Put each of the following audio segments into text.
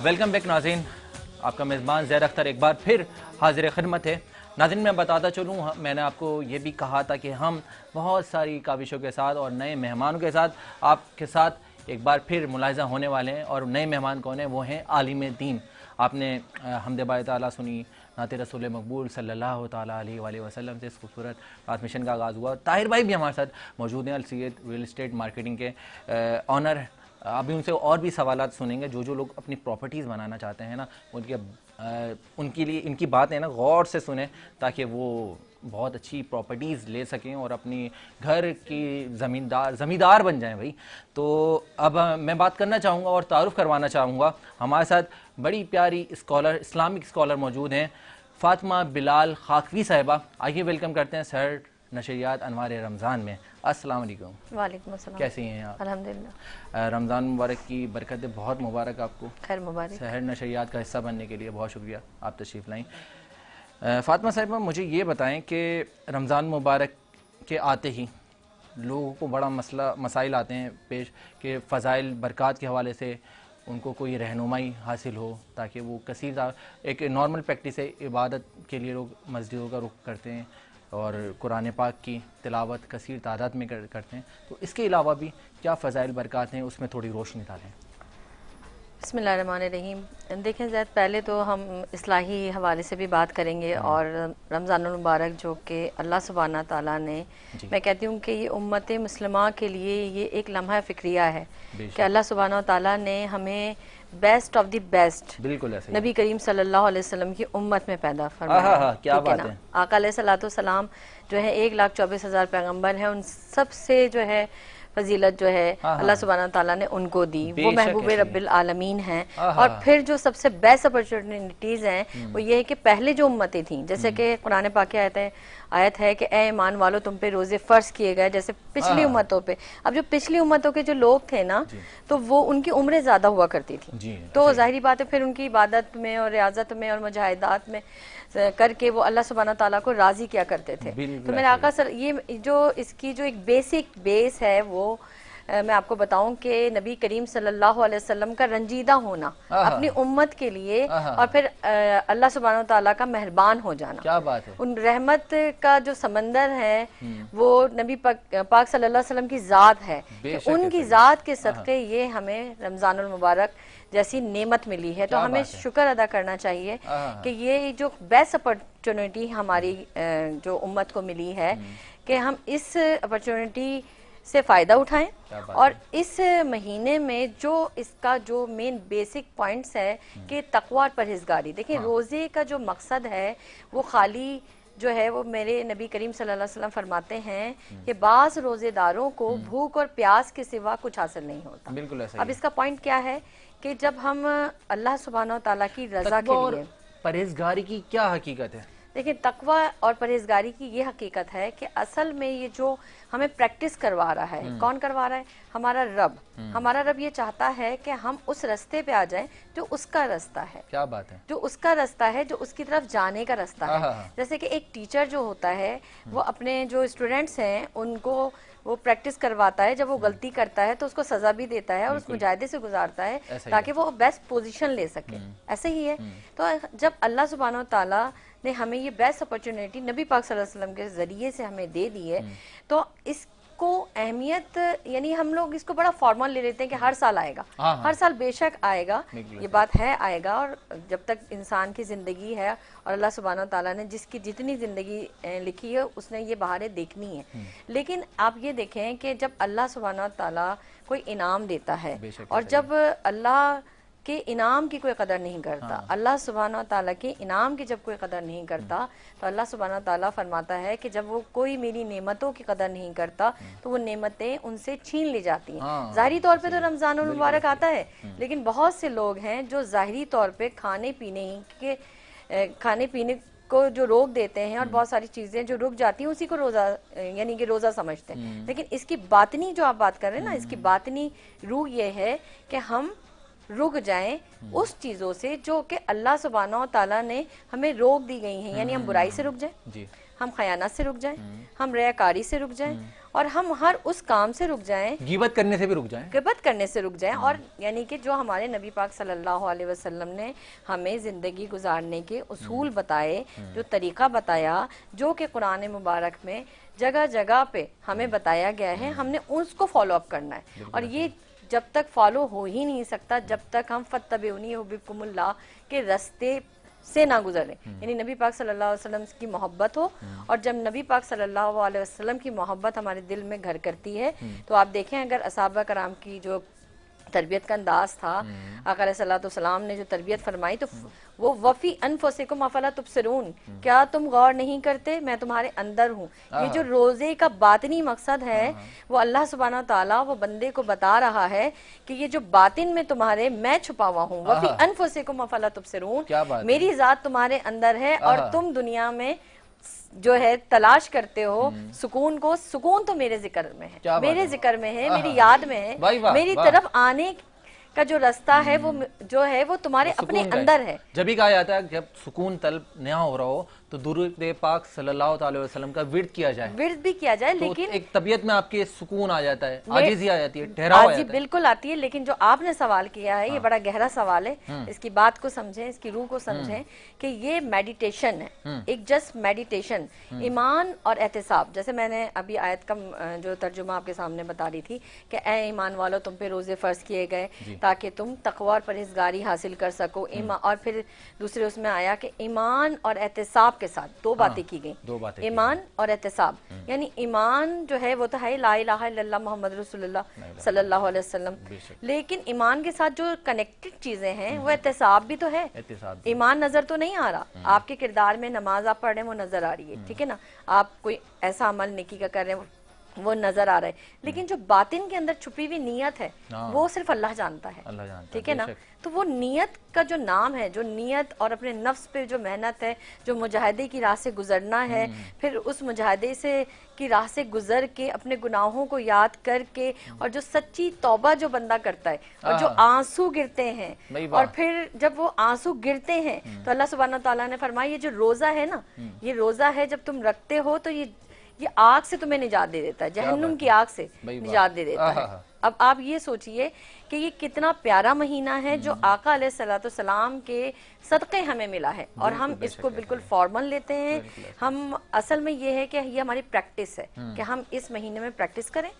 Welcome back नाज़रीन, आपका मेज़बान ज़ैर अख्तर एक बार फिर हाजिर खिदमत है। नाज़रीन, मैं बताता चलूँ, मैंने आपको ये भी कहा था कि हम बहुत सारी काविशों के साथ और नए मेहमानों के साथ आपके साथ एक बार फिर मुलाहिज़ा होने वाले हैं। और नए मेहमान कौन हैं? वो हैं आलिम दीन। आपने हमद बारी ताला सुनी, नात रसूल मकबूल सल्लल्लाहु ताला अलैहि वसल्लम से इस खूबसूरत ट्रांसमिशन का आगाज़ हुआ। ताहिर भाई भी हमारे साथ मौजूद हैं, अलसीयत रियल इस्टेट मार्केटिंग के ऑनर। अभी उनसे और भी सवालात सुनेंगे। जो लोग अपनी प्रॉपर्टीज़ बनाना चाहते हैं ना, उनके लिए इनकी बात है ना गौर से सुने, ताकि वो बहुत अच्छी प्रॉपर्टीज़ ले सकें और अपनी घर की ज़मींदार बन जाएं भाई। तो अब मैं बात करना चाहूँगा और तारुफ़ करवाना चाहूँगा। हमारे साथ बड़ी प्यारी स्कॉलर, इस्लामिक स्कॉलर मौजूद हैं, फ़ातिमा बिलाल खाकवी साहिबा। आइए वेलकम करते हैं सर नशरियात अनवार रमज़ान में। अस्सलाम वालेकुम। वालेकुम अस्सलाम। कैसी हैं आप? अल्हम्दुलिल्लाह। रमज़ान मुबारक की बरकतें बहुत मुबारक आपको। खैर मुबारक। शहर नशरियात का हिस्सा बनने के लिए बहुत शुक्रिया, आप तशरीफ़ लाएँ। फ़ातिमा साहिबा, मुझे ये बताएं कि रमज़ान मुबारक के आते ही लोगों को बड़ा मसाइल आते हैं पेश कि फ़ज़ाइल बरक़ात के हवाले से उनको कोई रहनुमाई हासिल हो, ताकि वो कसीर एक नॉर्मल प्रैक्टिस है, इबादत के लिए लोग मस्जिदों का रुख करते हैं और कुरान पाक की तिलावत कसीर तादाद में करते हैं। तो इसके अलावा भी क्या फ़ज़ाइल बरक़ात हैं, उसमें थोड़ी रोशनी डालें। बिस्मिल्लाहिर्रहमानिर्रहीम। देखें ज़ैद, पहले तो हम इस्लाही हवाले से भी बात करेंगे और रमज़ानुल मुबारक जो कि अल्लाह सुब्हाना ताला ने, मैं कहती हूँ कि ये उम्मत मुस्लिमा के लिए ये एक लम्हा फ़िक्रिया है कि अल्लाह सुब्हाना ताला ने हमें बेस्ट ऑफ द बेस्ट नबी करीम सल्लल्लाहु अलैहि वसल्लम की उम्मत में पैदा फरमाया। क्या बात है। आका अलैहिस्सलातु वस्सलाम जो है 1,24,000 पैगम्बर हैं, उन सबसे जो है फजीलत जो है अल्लाह सुब्हाना ताला ने उनको दी। वो महबूब रब्बिल आलमीन हैं। और फिर जो सबसे बेस्ट अपॉर्चुनिटीज़ हैं वो ये है कि पहले जो उम्मतें थीं, जैसे कि कुरान पाक की आयत है कि ए ईमान वालों तुम पे रोजे फर्ज किए गए, जैसे पिछली उम्मतों पे। अब जो पिछली उम्मतों के जो लोग थे ना, तो वो उनकी उम्रें ज्यादा हुआ करती थी, तो जाहिर बात है फिर उनकी इबादत में और रियाजत में और मुजाहिदात में करके वो अल्लाह सुब्हाना ताला को राजी किया करते थे। तो मेरे आका सर, ये जो इसकी जो एक बेसिक बेस है वो मैं आपको बताऊं कि नबी करीम सल्लल्लाहु अलैहि वसल्लम का रंजीदा होना अपनी उम्मत के लिए, और फिर अल्लाह सुब्हाना ताला का मेहरबान हो जाना। क्या बात है। उन रहमत का जो समंदर है वो नबी पाक सल्लल्लाहु अलैहि वसल्लम की ज़ात है। उनकी ज़ात के सदक़े ये हमें रमज़ानुल मुबारक जैसी नेमत मिली है। तो हमें शुक्र अदा करना चाहिए कि ये जो बेस्ट अपॉर्चुनिटी हमारी जो उम्मत को मिली है कि हम इस अपॉर्चुनिटी से फ़ायदा उठाएं। और इस महीने में जो इसका जो मेन बेसिक पॉइंट्स है कि तक़वा और परहेज़गारी। देखिए, रोज़े का जो मकसद है वो खाली जो है वो मेरे नबी करीम सल्लल्लाहु अलैहि वसल्लम फरमाते हैं कि बाज़ रोज़ेदारों को भूख और प्यास के सिवा कुछ हासिल नहीं होता। बिल्कुल ऐसा। अब इसका पॉइंट क्या है कि जब हम अल्लाह सुब्हाना ताला की रज़ा के लिए, परहेज़गारी की क्या हकीकत है? देखिए, तकवा और परहेजगारी की ये हकीकत है कि असल में ये जो हमें प्रैक्टिस करवा रहा है, कौन करवा रहा है? हमारा रब। हमारा रब ये चाहता है कि हम उस रास्ते पे आ जाएं जो उसका रास्ता है। क्या बात है। जो उसका रास्ता है, जो उसकी तरफ जाने का रास्ता है। जैसे कि एक टीचर जो होता है वो अपने जो स्टूडेंट्स हैं उनको वो प्रैक्टिस करवाता है, जब वो गलती करता है तो उसको सजा भी देता है और उस मुजाहिदे से गुजारता है ताकि वो बेस्ट पोजीशन ले सके। ऐसे ही है। तो जब अल्लाह सुब्हाना ताला ने हमें ये बेस्ट अपॉर्चुनिटी नबी पाक सल्लल्लाहु अलैहि वसल्लम के जरिए से हमें दे दी है, तो इसको अहमियत, यानी हम लोग इसको बड़ा फॉर्मल ले लेते हैं कि हर साल आएगा। हर साल बेशक आएगा, ये बात है, आएगा। और जब तक इंसान की ज़िंदगी है और अल्लाह सुब्हाना ताला ने जिसकी जितनी ज़िंदगी लिखी है उसने ये बहारें देखनी है। लेकिन आप ये देखें कि जब अल्लाह सुब्हाना ताला कोई इनाम देता है और जब अल्लाह के इनाम की कोई कदर नहीं करता, अल्लाह सुब्हाना ताला के इनाम की जब कोई कदर नहीं करता, तो अल्लाह सुब्हाना ताला फरमाता है कि जब वो कोई मेरी नेमतों की कदर नहीं करता तो वो नेमतें उनसे छीन ली जाती हैं। ज़ाहिरी तौर पे तो रमज़ानुल मुबारक आता है, लेकिन बहुत से लोग हैं जो ज़ाहिरी तौर पे खाने पीने को जो रोक देते हैं और बहुत सारी चीज़ें जो रुक जाती हैं उसी को रोज़ा, यानी कि रोज़ा समझते हैं। लेकिन इसकी बातनी जो आप बात कर रहे हैं ना, इसकी बातनी रूह ये है कि हम रुक जाएं उस चीज़ों से जो कि अल्लाह सुब्हाना ताला ने हमें रोक दी गई हैं। यानी हम बुराई से रुक जाएं, हम खयानत से रुक जाएं, हम रियाकारी से रुक जाएं और हम हर उस काम से रुक जाएं, गिबत करने से भी रुक जाएं, गिबत करने से रुक जाएं। और यानी कि जो हमारे नबी पाक सल्लल्लाहु अलैहि वसल्लम ने हमें ज़िंदगी गुजारने के उसूल बताए, जो तरीका बताया, जो कि कुरान मुबारक में जगह जगह पे हमें बताया गया है, हमने उसको फॉलो अप करना है। और ये जब तक फॉलो हो ही नहीं सकता जब तक हम फत्तबिउनी युहब्बिकुमुल्लाह के रास्ते से ना गुजरे, यानी नबी पाक सल्लल्लाहु अलैहि वसल्लम की मोहब्बत हो। और जब नबी पाक सल्लल्लाहु अलैहि वसल्लम की मोहब्बत हमारे दिल में घर करती है, तो आप देखें अगर असहाबा कराम की जो तरबियत का अंदाज था, आका अलैहिस्सलाम ने जो तरबियत फरमाई, तो वो वफ़ी अनफुसिकुम अफला तुबसिरून, क्या तुम गौर नहीं करते, मैं तुम्हारे अंदर हूँ। ये जो रोज़े का बातिनी मकसद है, वो अल्लाह सुब्हानहू व तआला वो बंदे को बता रहा है कि ये जो बातिन में तुम्हारे मैं छुपा हुआ हूँ, वफ़ी अनफुसिकुम अफला तुबसिरून, मेरी ज़ात तुम्हारे अंदर है और तुम दुनिया में जो है तलाश करते हो सुकून को। सुकून तो मेरे जिक्र में है, मेरे जिक्र में है, मेरी याद में है, मेरी तरफ आने का जो रास्ता है वो जो है वो तुम्हारे अपने अंदर है। जब भी कहा जाता है जब सुकून तलब नया हो रहा हो तो दुरूद पाक सल्लल्लाहु अलैहि वसल्लम का विर्द किया जाए, विर्द भी किया जाए, तो लेकिन एक तबीयत में आपके सुकून आ जाता है, आजिज़ी आ जाती है, ठहराव आ जाता है। बिल्कुल आती है। लेकिन जो आपने सवाल किया है ये बड़ा गहरा सवाल है, इसकी बात को समझें, इसकी रूह को समझें कि ये मेडिटेशन है, एक जस्ट मेडिटेशन, ईमान और एहतिसाब। जैसे मैंने अभी आयत का जो तर्जुमा आपके सामने बता रही थी कि ए ईमान वालों तुम पे रोजे फर्ज किए गए ताकि तुम तकवा और परहेजगारी हासिल कर सको। और फिर दूसरे उसमें आया कि ईमान और एहतिसाब के साथ दो बातें की गई, ईमान और एहतिसाब। यानी ईमान जो है वो तो है ला इलाहा इल्लल्लाह मोहम्मद रसूलुल्लाह सल्लल्लाहु अलैहि वसल्लम, लेकिन ईमान के साथ जो कनेक्टेड चीजें हैं वो एहतिसाब भी तो है। ईमान नजर तो नहीं आ रहा, आपके किरदार में नमाज आप पढ़ रहे हैं वो नजर आ रही है, ठीक है ना, आप कोई ऐसा अमल नेकी का कर रहे हैं वो नजर आ रहा है, लेकिन जो बातिन के अंदर छुपी हुई नीयत है वो सिर्फ अल्लाह जानता है, ठीक है ना। तो वो नीयत का जो नाम है, जो नीयत और अपने नफ्स पे जो मेहनत है, जो मुजाहिदे की राह से गुजरना है, फिर उस मुजाहिदे से की राह से गुजर के अपने गुनाहों को याद करके, और जो सच्ची तौबा जो बंदा करता है और जो आंसू गिरते हैं, और फिर जब वो आंसू गिरते हैं तो अल्लाह सुब्हानहू तआला ने फरमाया ये जो रोजा है ना, ये रोजा है जब तुम रखते हो तो ये आग से तुम्हें निजात दे देता है, जहन्नुम की आग से निजात दे देता है। अब आप ये सोचिए कि ये कितना प्यारा महीना है जो आका अलैहिस्सलाम के सदक़े हमें मिला है, और हम इसको बिल्कुल फॉर्मल लेते हैं। हम असल में ये है कि ये हमारी प्रैक्टिस है कि हम इस महीने में प्रैक्टिस करें,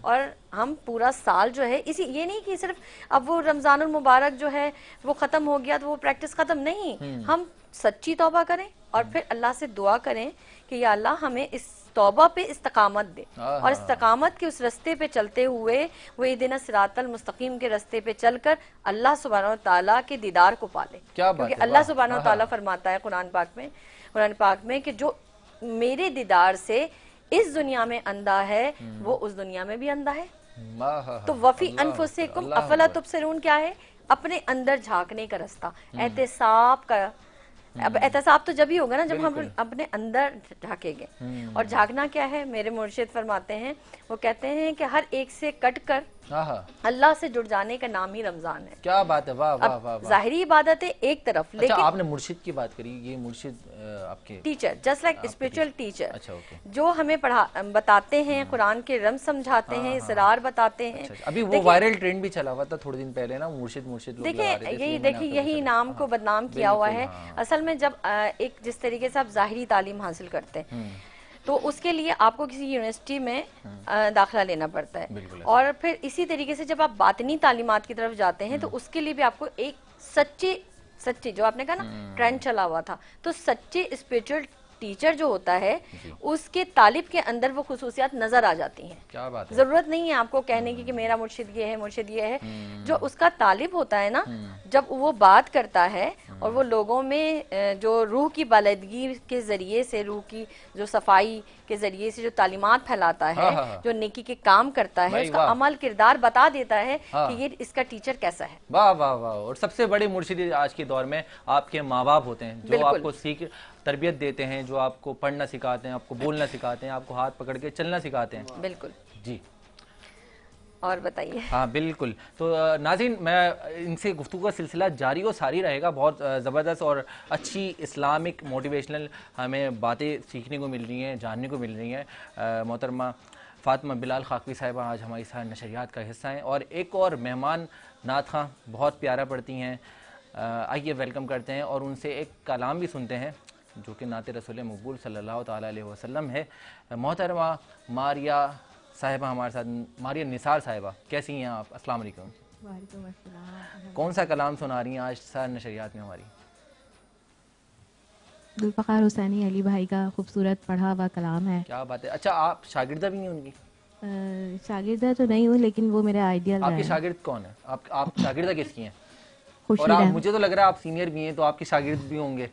और हम पूरा साल जो है इसी, ये नहीं कि सिर्फ अब वो रमजानुल मुबारक जो है वो खत्म हो गया तो वो प्रैक्टिस खत्म नहीं, हम सच्ची तौबा करें और फिर अल्लाह से दुआ करें कि या अल्लाह हमें इस तौबा पे इस्तकामत दे, और इस्तकामत के उस रास्ते पे चलते हुए वो इहदिना सिरातल मुस्तकीम के रास्ते पे चलकर अल्लाह सुब्हानहू तआला के दीदार को पाले। क्योंकि अल्लाह सुब्हानहू तआला फरमाता है कुरान पाक में कि जो मेरे दीदार से इस दुनिया में अंधा है वो उस दुनिया में भी अंधा है। तो वफी अनफुसिकुम अफला तुबसिरून क्या है? अपने अंदर झांकने का रास्ता, एहतिसाब का। अब एहतिसाब तो जब ही होगा ना जब हम अपने अंदर झांकेंगे। और झांकना क्या है? मेरे मुर्शिद फरमाते हैं, वो कहते हैं कि हर एक से कट कर अल्लाह से जुड़ जाने का नाम ही रमजान है। क्या बात है, वाह वाह वाह। जाहिरी इबादत है एक तरफ, लेकिन आपने मुर्शिद की बात करी, ये मुर्शिद आपके teacher, just like spiritual teacher, अच्छा, ओके, जो हमें बताते हैं, कुरान के रम्ज़ समझाते हैं, इसरार बताते हैं। अभी वो वायरल ट्रेंड भी चला हुआ था थोड़े दिन पहले ना, मुर्शिद देखिए यही नाम को बदनाम किया हुआ है। असल में जब एक जिस तरीके से आप जाहिरी तालीम हासिल करते हैं तो उसके लिए आपको किसी यूनिवर्सिटी में दाखिला लेना पड़ता है, और फिर इसी तरीके से जब आप बातिनी तालीमात की तरफ जाते हैं तो उसके लिए भी आपको एक सच्ची जो आपने कहा ना ट्रेंड चला हुआ था, तो सच्चे स्पिरिचुअल टीचर जो होता है उसके तालिब के अंदर वो खुसूसियात नजर आ जाती हैं। क्या बात है। जरूरत नहीं है आपको कहने की कि मेरा मुर्शिद ये है, मुर्शिद ये है। जो उसका तालिब होता है ना, जब वो बात करता है और वो लोगों में जो रूह की बालिदगी के जरिए से, रूह की जो सफाई के जरिए से जो तालीमात फैलाता है, जो नेकी के काम करता है, उसका अमल किरदार बता देता है कि ये इसका टीचर कैसा है। वाह वाह वाह। और सबसे बड़े मुर्शिद आज के दौर में आपके माँ बाप होते हैं, जो आपको तरबियत देते हैं, जो आपको पढ़ना सिखाते हैं, आपको बोलना सिखाते हैं, आपको हाथ पकड़ के चलना सिखाते हैं। बिल्कुल जी, और बताइए। हाँ बिल्कुल। तो नाज़रीन, मैं इनसे गुफ्तगू का सिलसिला जारी और सारी रहेगा। बहुत ज़बरदस्त और अच्छी इस्लामिक मोटिवेशनल हमें बातें सीखने को मिल रही हैं, जानने को मिल रही हैं। मोहतरमा फ़ातिमा बिलाल खाकवी साहिबा आज हमारी सारे नशरियात का हिस्सा हैं, और एक और मेहमान नात खां बहुत प्यारा पढ़ती हैं। आइए वेलकम करते हैं और उनसे एक कलाम भी सुनते हैं जो कि नात रसूल मकबूल सल्लल्लाहु ताला अलैहि वसल्लम है। मोहतरमा मारिया साहिबा हमारे साथ, मारिया निसार साहिबा, कैसी हैं आप? अस्सलाम वालेकुम। वालेकुम अस्सलाम। कौन सा कलाम सुना रही हैं आज सारे नशरियात में हमारी? जुल्फ़कार हुसैनी अली भाई का खूबसूरत पढ़ा हुआ कलाम है। क्या बात है। अच्छा, आप शागिर्दा भी हैं उनकी? शागिर्दा तो नहीं हूँ, लेकिन वो मेरा आइडियल आपके है। शागिर्द कौन है? आप शागिर्दा किसकी हैं? और खुशी आप, है। मुझे तो लग रहा है आप सीनियर भी हैं, तो आपके शागिर्द भी होंगे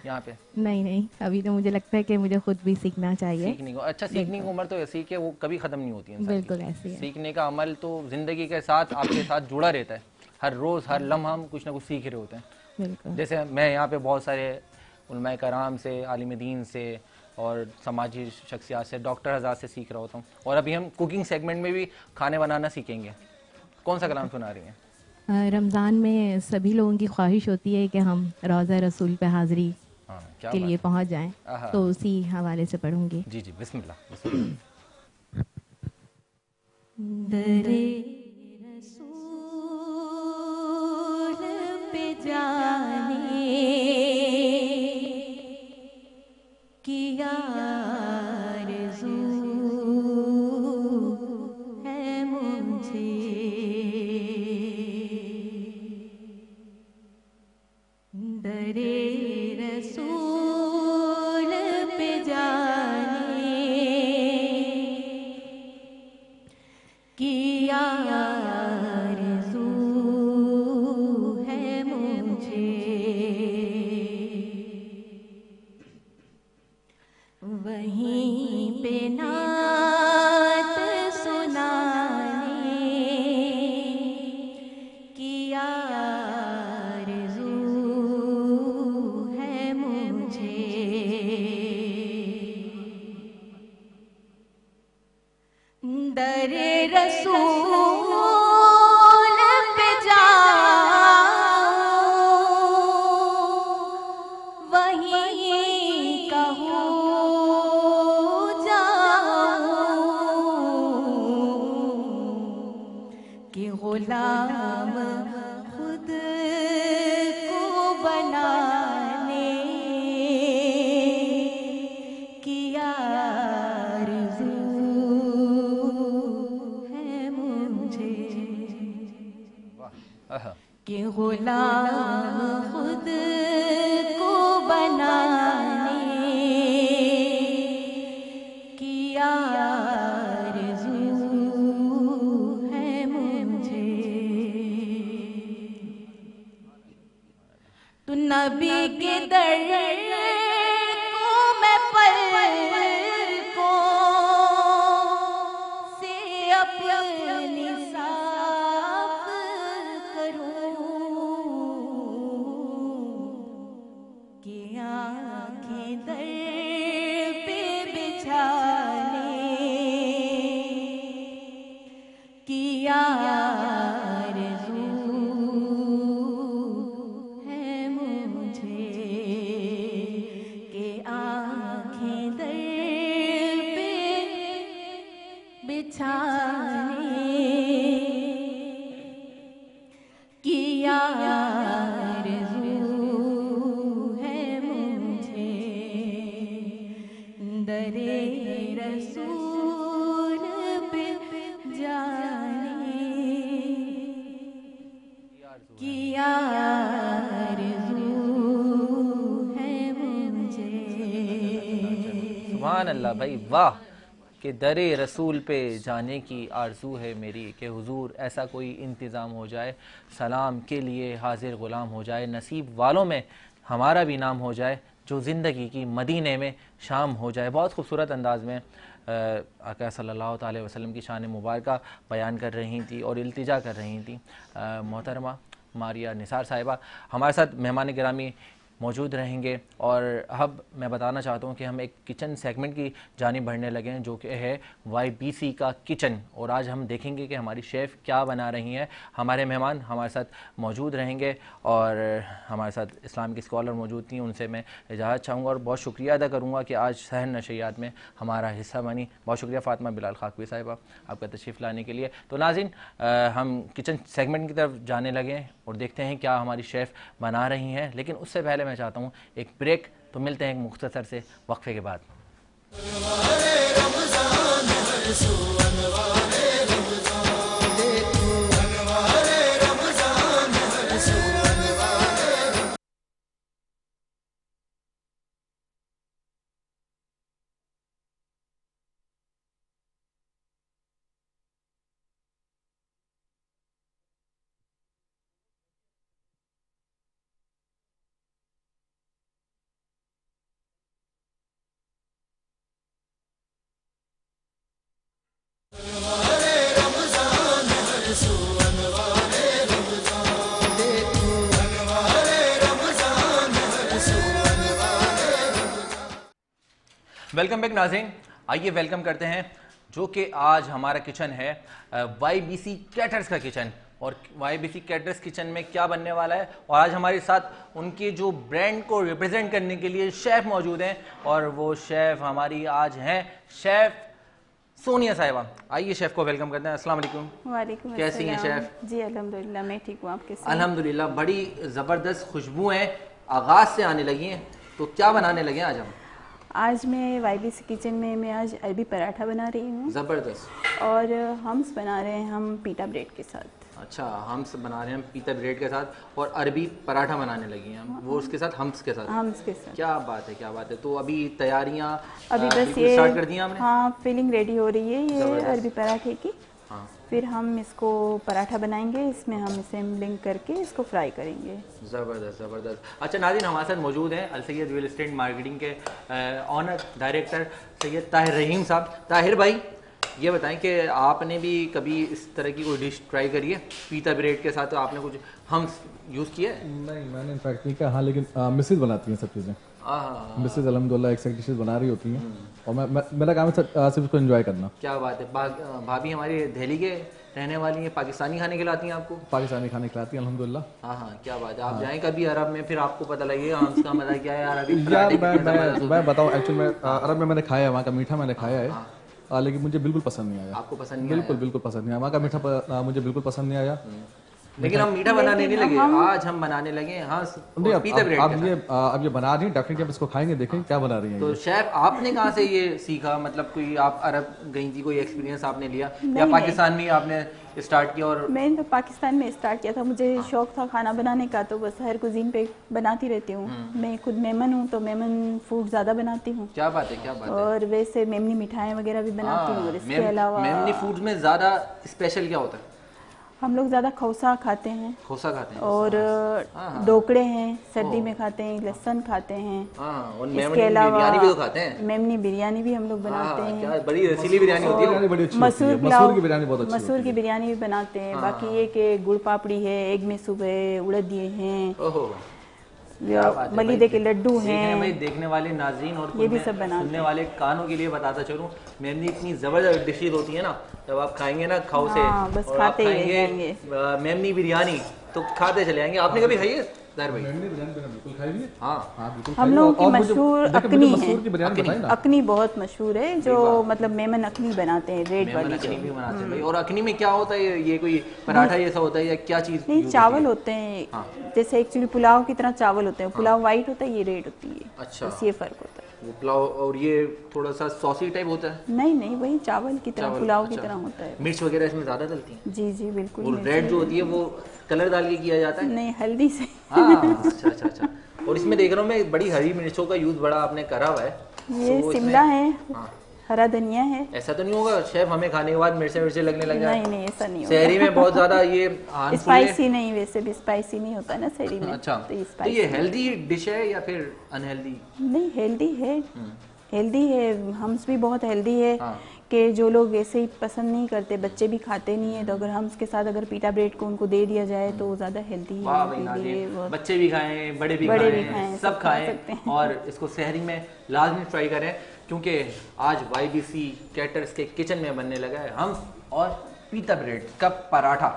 यहाँ पे। नहीं नहीं, अभी तो मुझे लगता है कि मुझे खुद भी सीखना चाहिए। सीखने को, अच्छा, सीखने की उम्र तो ऐसी है कि वो कभी ख़त्म नहीं होती है इंसान की। बिल्कुल ऐसी है। सीखने का अमल तो ज़िंदगी के साथ आपके साथ जुड़ा रहता है। हर रोज़ हर लम्हा हम कुछ ना कुछ सीख रहे होते हैं। बिल्कुल। जैसे मैं यहाँ पे बहुत सारे उलमाए कराम से, आलिम दीन से और समाजी शख्सियात से, डॉक्टर हज़ार से सीख रहा होता हूँ, और अभी हम कुकिंग सेगमेंट में भी खाने बनाना सीखेंगे। कौन सा कलाम सुना रही हैं? रमज़ान में सभी लोगों की ख्वाहिश होती है कि हम रोज़ा रसूल पे हाज़िरी हाँ, क्या के बात लिए है। पहुँच जाएं, आहा। तो उसी हवाले से पढ़ूंगी। जी जी, बिस्मिल्लाह बिस्मिल्लाह। दरे रसूल पे जाने की आरज़ू है मुझे, दरे रसूल पे जाने की आरज़ू है मुझे, वहीं पे नात सुनाने की आरज़ू है मुझे, दरे रसूल पे जाऊं, वहीं कहूँ जाऊं कि गुलाम खुद को बनाने की आरज़ू है मुझे, आहा। कि गुलाम खुद को बनाने की आरज़ू है मुझे। तू नबी के दर को मैं पलकों से अपनी साफ करूं, कि आँखें दर पे बिछाने की आरज़ू है मुझे, कि आँखें दर पे बिछाने की आरज़ू है मुझे, दरे रसूल पे जाने की आरज़ू है मुझे। सुभान अल्लाह भाई, वाह। कि दरे रसूल पे जाने की आरज़ू है मेरी, कि हुजूर ऐसा कोई इंतज़ाम हो जाए, सलाम के लिए हाजिर ग़ुलाम हो जाए, नसीब वालों में हमारा भी नाम हो जाए, जो ज़िंदगी की मदीने में शाम हो जाए। बहुत खूबसूरत अंदाज़ में आका सल्लल्लाहु अलैहि वसल्लम की शान मुबारका बयान कर रही थी और इल्तिजा कर रही थी मोहतरमा मारिया निसार साहिबा। हमारे साथ मेहमान गिरामी मौजूद रहेंगे। और अब मैं बताना चाहता हूँ कि हम एक किचन सेगमेंट की जानिब बढ़ने लगे हैं जो कि है YBC का किचन। और आज हम देखेंगे कि हमारी शेफ़ क्या बना रही हैं। हमारे मेहमान हमारे साथ मौजूद रहेंगे और हमारे साथ इस्लाम की स्कॉलर मौजूद थी, उनसे मैं इजाज़त चाहूँगा और बहुत शुक्रिया अदा करूँगा कि आज सहन नशरियात में हमारा हिस्सा बनी। बहुत शुक्रिया फ़ातिमा बिलाल खाकवी साहिबा आपका तशरीफ़ लाने के लिए। तो नाज़रीन, हम किचन सेगमेंट की तरफ जाने लगे और देखते हैं क्या हमारी शेफ़ बना रही हैं। लेकिन उससे पहले मैं चाहता हूँ एक ब्रेक, तो मिलते हैं एक मुख्तसर से वक्फे के बाद। वेलकम बैक नाज़रीन, आइए वेलकम करते हैं जो कि आज हमारा किचन है YBC कैटर्स का किचन। और YBC कैटर्स किचन में क्या बनने वाला है, और आज हमारे साथ उनके जो ब्रांड को रिप्रेजेंट करने के लिए शेफ़ मौजूद हैं और वो शेफ़ हमारी आज हैं शेफ़ सोनिया साहिबा। आइए शेफ़ को वेलकम करते हैं। अस्सलाम वालेकुम। वालेकुम कैसी हैं अस्सलाम। शेफ़? जी अल्हम्दुलिल्लाह मैं ठीक हूँ, आप कैसे हैं? अल्हम्दुलिल्लाह, बड़ी ज़बरदस्त खुशबू हैं आगाज़ से आने लगी हैं। तो क्या बनाने लगे आज हम? आज मैं YBC किचन में मैं आज अरबी पराठा बना रही हूँ ज़बरदस्त। और हम्स बना रहे हैं हम पीटा ब्रेड के साथ। अच्छा, हम्स बना रहे हैं पीता ब्रेड के साथ और अरबी पराठा बनाने लगी हैं हम, वो उसके साथ हम्स के साथ। हम्स के साथ। क्या बात है, क्या बात है। तो अभी तैयारियां अभी बस बिल्कुल ये स्टार्ट कर दी हमने। हाँ, फिलिंग रेडी हो रही है ये ज़बरदस्त। अरबी पराठे की। हाँ, फिर हम इसको पराठा बनाएंगे, इसमें हम असेंबलिंग करके इसको फ्राई करेंगे। ज़बरदस्त ज़बरदस्त। अच्छा नाज़रीन, हमारे साथ मौजूद हैं Al Syed real estate marketing के ऑनर डायरेक्टर सैयद ताहिर रहीम साहब। ताहिर भाई, ये बताएं कि आपने भी कभी इस तरह की कोई डिश ट्राई करी है पीता ब्रेड के साथ? तो आपने कुछ हम्स यूज़ किया है? नहीं, मैंने इनफैक्ट नहीं किया। हाँ, लेकिन मिसेज बनाती हैं सब चीज़ें। मिसेज अल्हम्दुलिल्लाह एक्सैक्ट डिशेज बना रही होती हैं और मेरा काम है सिर्फ उसको एंजॉय करना। क्या बात है। भाभी हमारी दिल्ली के रहने वाली हैं, पाकिस्तानी खाने खिलाती हैं आपको? पाकिस्तानी खाने खिलाती हैं अल्हम्दुलिल्लाह। हाँ हाँ, क्या बात है। आप जाएं कभी अरब में, फिर आपको पता लगेगा हम्स का मज़ा क्या है यार। अभी यार मैं बताऊँ, एक्चुअली मैं अरब में मैंने खाया है, वहाँ का मीठा मैंने खाया है, लेकिन मुझे बिल्कुल पसंद नहीं आया। आपको पसंद नहीं बिल्कुल बिल्कुल पसंद नहीं आया, वहाँ का मीठा मुझे बिल्कुल पसंद नहीं आया। लेकिन हम मीठा बनाने नहीं लगे, आज हम बनाने लगे हाँ पीता ब्रेड। अब ये बना रही हैं, डेफिनेटली हम इसको खाएंगे, देखें क्या बना रही हैं। तो शेफ आपने कहाँ से ये सीखा? मतलब कोई आप अरब गई थी, कोई एक्सपीरियंस आपने लिया या पाकिस्तान में आपने स्टार्ट किया? और मैंने तो पाकिस्तान में स्टार्ट किया था, मुझे शौक था खाना बनाने का, तो बस हर कुजीन पे बनाती रहती हूँ। मैं खुद मेमन हूँ तो मेमन फूड ज़्यादा बनाती हूँ। क्या बात है, क्या बात है। और वैसे मेमनी मिठाई वगैरह भी बनाती हूँ। और इसके अलावा मेमनी फूड में ज़्यादा स्पेशल क्या होता है? हम लोग ज़्यादा खौसा खाते हैं। खौसा खाते हैं और ढोकड़े हैं, सर्दी में खाते हैं, लहसुन खाते हैं। और इसके अलावा बिरयानी भी तो खाते हैं। मेमनी बिरयानी भी हम लोग बनाते हैं। क्या बड़ी रसीली बिरयानी होती है। मसूर की बिरयानी बहुत अच्छी होती है। मसूर की बिरयानी भी बनाते हैं। बाकी ये कि गुड़ पापड़ी है, एग में सूप है, उड़द दिए हैं, मलीदे के लड्डू हैं। भाई देखने वाले नाज़रीन और ये भी सब बनाते सुनने वाले कानों के लिए बताता चलूँ, मेमनी इतनी ज़बरदस्त डिशेज होती है ना, जब आप खाएंगे ना खाओ से, बस और खाते आप ही खाएंगे मेमनी बिरयानी तो खाते चले जाएंगे। आपने कभी खाई है ताहिर भाई? बिल्कुल खाई है। हाँ बिल्कुल। हम लोगों की मशहूर अकनी मसूर की बिरयानी बताई है। ना। अकनी बहुत मशहूर है, जो मतलब मेमन अकनी बनाते हैं, रेड वाली अखनी भी बनाते हैं भाई। और अखनी में क्या होता है? ये कोई पराठा जैसा होता है या क्या चीज़? नहीं, चावल होते हैं। जैसे एक्चुअली पुलाव की तरह चावल होते हैं। पुलाव वाइट होता है, ये रेड होती है। अच्छा, बस ये फर्क होता है। वो पुलाव और ये थोड़ा सा सॉसी टाइप होता है? नहीं नहीं, वही चावल की तरह, पुलाव की तरह होता है। मिर्च वगैरह इसमें ज़्यादा डलती है? जी जी बिल्कुल। और रेड जो होती है वो कलर डाल के किया जाता है? नहीं, हल्दी से। हाँ, अच्छा अच्छा अच्छा। और इसमें देख रहा हूँ मैं बड़ी हरी मिर्चों का यूज़ बड़ा आपने करा हुआ है। ये शिमला है, हरा धनिया है। ऐसा तो नहीं होगा शेफ हमें खाने के बाद मिर्चे लगने लग जाए? नहीं नहीं, ऐसा नहीं होगा। शहरी में बहुत ज्यादा ये स्पाइसी नहीं, वैसे भी स्पाइसी नहीं होता है ना शहरी में। अच्छा, तो ये हेल्दी डिश है या फिर अनहेल्दी? नहीं, हेल्दी है। हेल्दी है, हम्स भी बहुत हेल्दी है। हाँ। कि जो लोग ऐसे ही पसंद नहीं करते, बच्चे भी खाते नहीं है, तो अगर हम्स के साथ अगर पीटा ब्रेड को उनको दे दिया जाए तो वो ज़्यादा हेल्दी है वाह भाई उनके लिए। नाज़रीन, बच्चे भी खाएं, बड़े भी खाएं, सब खा सकते खाएं हैं। और इसको सहरी में लाजमी ट्राई करें, क्योंकि आज YBC कैटर्स के किचन में बनने लगा है हम्स और पीता ब्रेड का पराठा।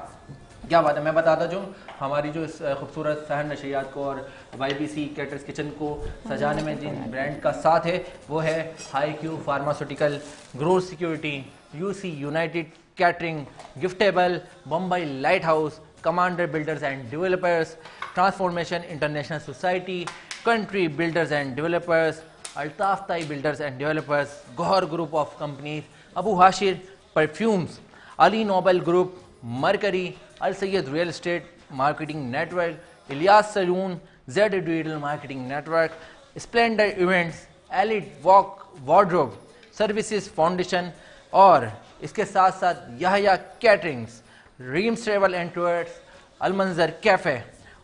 क्या बात है। मैं बताता जो हमारी जो इस खूबसूरत शहर नशियात को और YBC कैटर्स किचन को सजाने में जिन ब्रांड का साथ है वो है HiQ pharmaceutical, grow security, UC united catering, giftable, Bombay light house, commander builders and developers, transformation international society, country builders and developers, Altaf Tai builders and developers, Gauhar group of companies, Abu Hashir perfumes, Ali noble group, mercury, Al Syed real estate marketing network, Ilyas salon, Z digital marketing network, splendour events, elite walk wardrobe services foundation और इसके साथ साथ Yahya caterings, Reems travel and tours, अलमंजर cafe,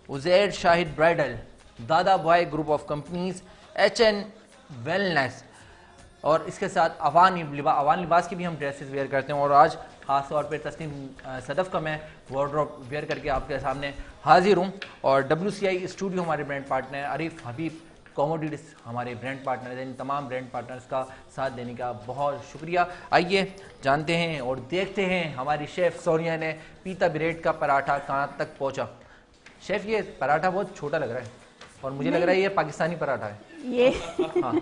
Uzair Shahid bridal, दादा boy group of companies, HN wellness और इसके साथ अवान लिबास की भी हम ड्रेसेस वेयर करते हैं। और आज ख़ास तौर पे तस्नीम सदफ़ का मैं वार्डरोब वेयर करके आपके सामने हाजिर हूँ। और WCI स्टूडियो हमारे ब्रांड पार्टनर है, आरिफ हबीब कॉमोडिटीज़ हमारे ब्रांड पार्टनर है। इन तमाम ब्रांड पार्टनर्स का साथ देने का बहुत शुक्रिया। आइए जानते हैं और देखते हैं हमारी शेफ़ सोनिया ने पीता ब्रेड का पराठा कहाँ तक पहुँचा। शेफ़ ये पराठा बहुत छोटा लग रहा है और मुझे लग रहा है ये पाकिस्तानी पराठा है। ये हाँ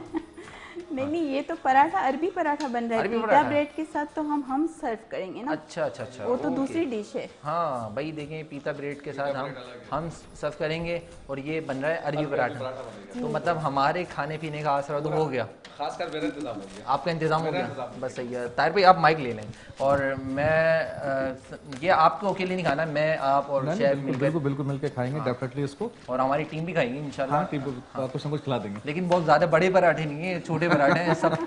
नहीं, ये तो पराठा, अरबी पराठा बन रहा है। अरबी पीटा पराठा। ब्रेड के साथ तो हम सर्व करेंगे ना। अच्छा वो तो ओके। दूसरी डिश है। हाँ भाई देखें, पीता ब्रेड के साथ हम सर्व करेंगे और ये बन रहा है अरबी पराठा। तो मतलब हमारे खाने पीने का आसरा तो हो गया, खासकर मेरा इंतजाम हो गया। आपका इंतजाम हो गया, बस सही है। ताहिर भाई आप माइक ले लें और मैं ये आपको अकेले नहीं खाना, मैं आप और शेफ मिलकर बिल्कुल मिलके खाएंगे डेफिनेटली इसको। और हमारी टीम भी खाएगी इंशाल्लाह। हाँ, टीम को कुछ ना कुछ खिला देंगे। लेकिन बहुत ज़्यादा बड़े पराठे नहीं है, छोटे पराठे हैं सब।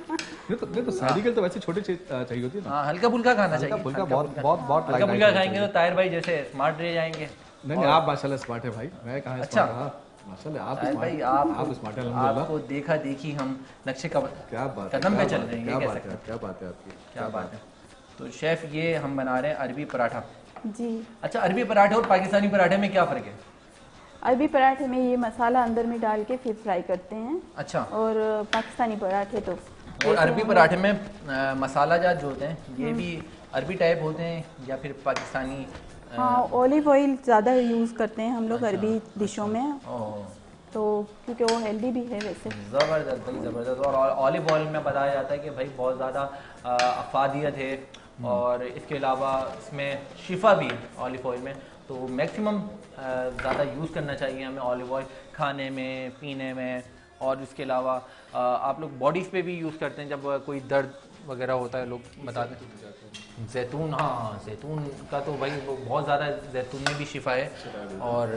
नहीं तो सहरी के लिए तो वैसे छोटे चाहिए होती है ना। हाँ हल्का फुल्का खाना चाहिए, फुल्का बहुत हल्का फुल्का खाएंगे तो ताहिर भाई जैसे स्मार्ट रह जाएंगे। नहीं आप माशाल्लाह स्मार्ट है भाई, मैं कहाँ अच्छा। स्मार्ट रहा। माशाल्लाह आप ताहिर भाई आप स्मार्ट है अल्हम्दुलिल्लाह। आपको देखा देखी हम नक्शे का क्या बात है, कदम पे क्या चल बात रहे है, हैं, क्या ये कह बात सकते है, हैं। क्या बात है आपकी, क्या बात है। तो शेफ ये हम बना रहे हैं अरबी पराठा। जी, अच्छा, अरबी पराठे और पाकिस्तानी पराठे में क्या फ़र्क है? अरबी पराठे में ये मसाला अंदर में डाल के फिर फ्राई करते हैं। अच्छा, और पाकिस्तानी पराठे तो और अरबी पराठे में मसाला जात जो होते हैं ये भी अरबी टाइप होते हैं या फिर पाकिस्तानी? हाँ, ऑलिव ऑयल ज़्यादा यूज़ करते हैं हम लोग अरबी डिशों में, ओह तो क्योंकि वो हेल्दी भी है वैसे। ज़बरदस्त भाई ज़बरदस्त। और ऑलिव ऑयल में बताया जाता है कि भाई बहुत ज़्यादा अफादियत है और इसके अलावा इसमें शिफा भी है ऑलिव ऑयल में। तो मैक्सिमम ज़्यादा यूज़ करना चाहिए हमें ऑलिव ऑयल खाने में, पीने में। और इसके अलावा आप लोग बॉडीज़ पे भी यूज़ करते हैं जब कोई दर्द वगैरह होता है, लोग बताते हैं जैतून। हाँ, जैतून का तो भाई वो बहुत ज़्यादा, जैतून में भी शिफा है। और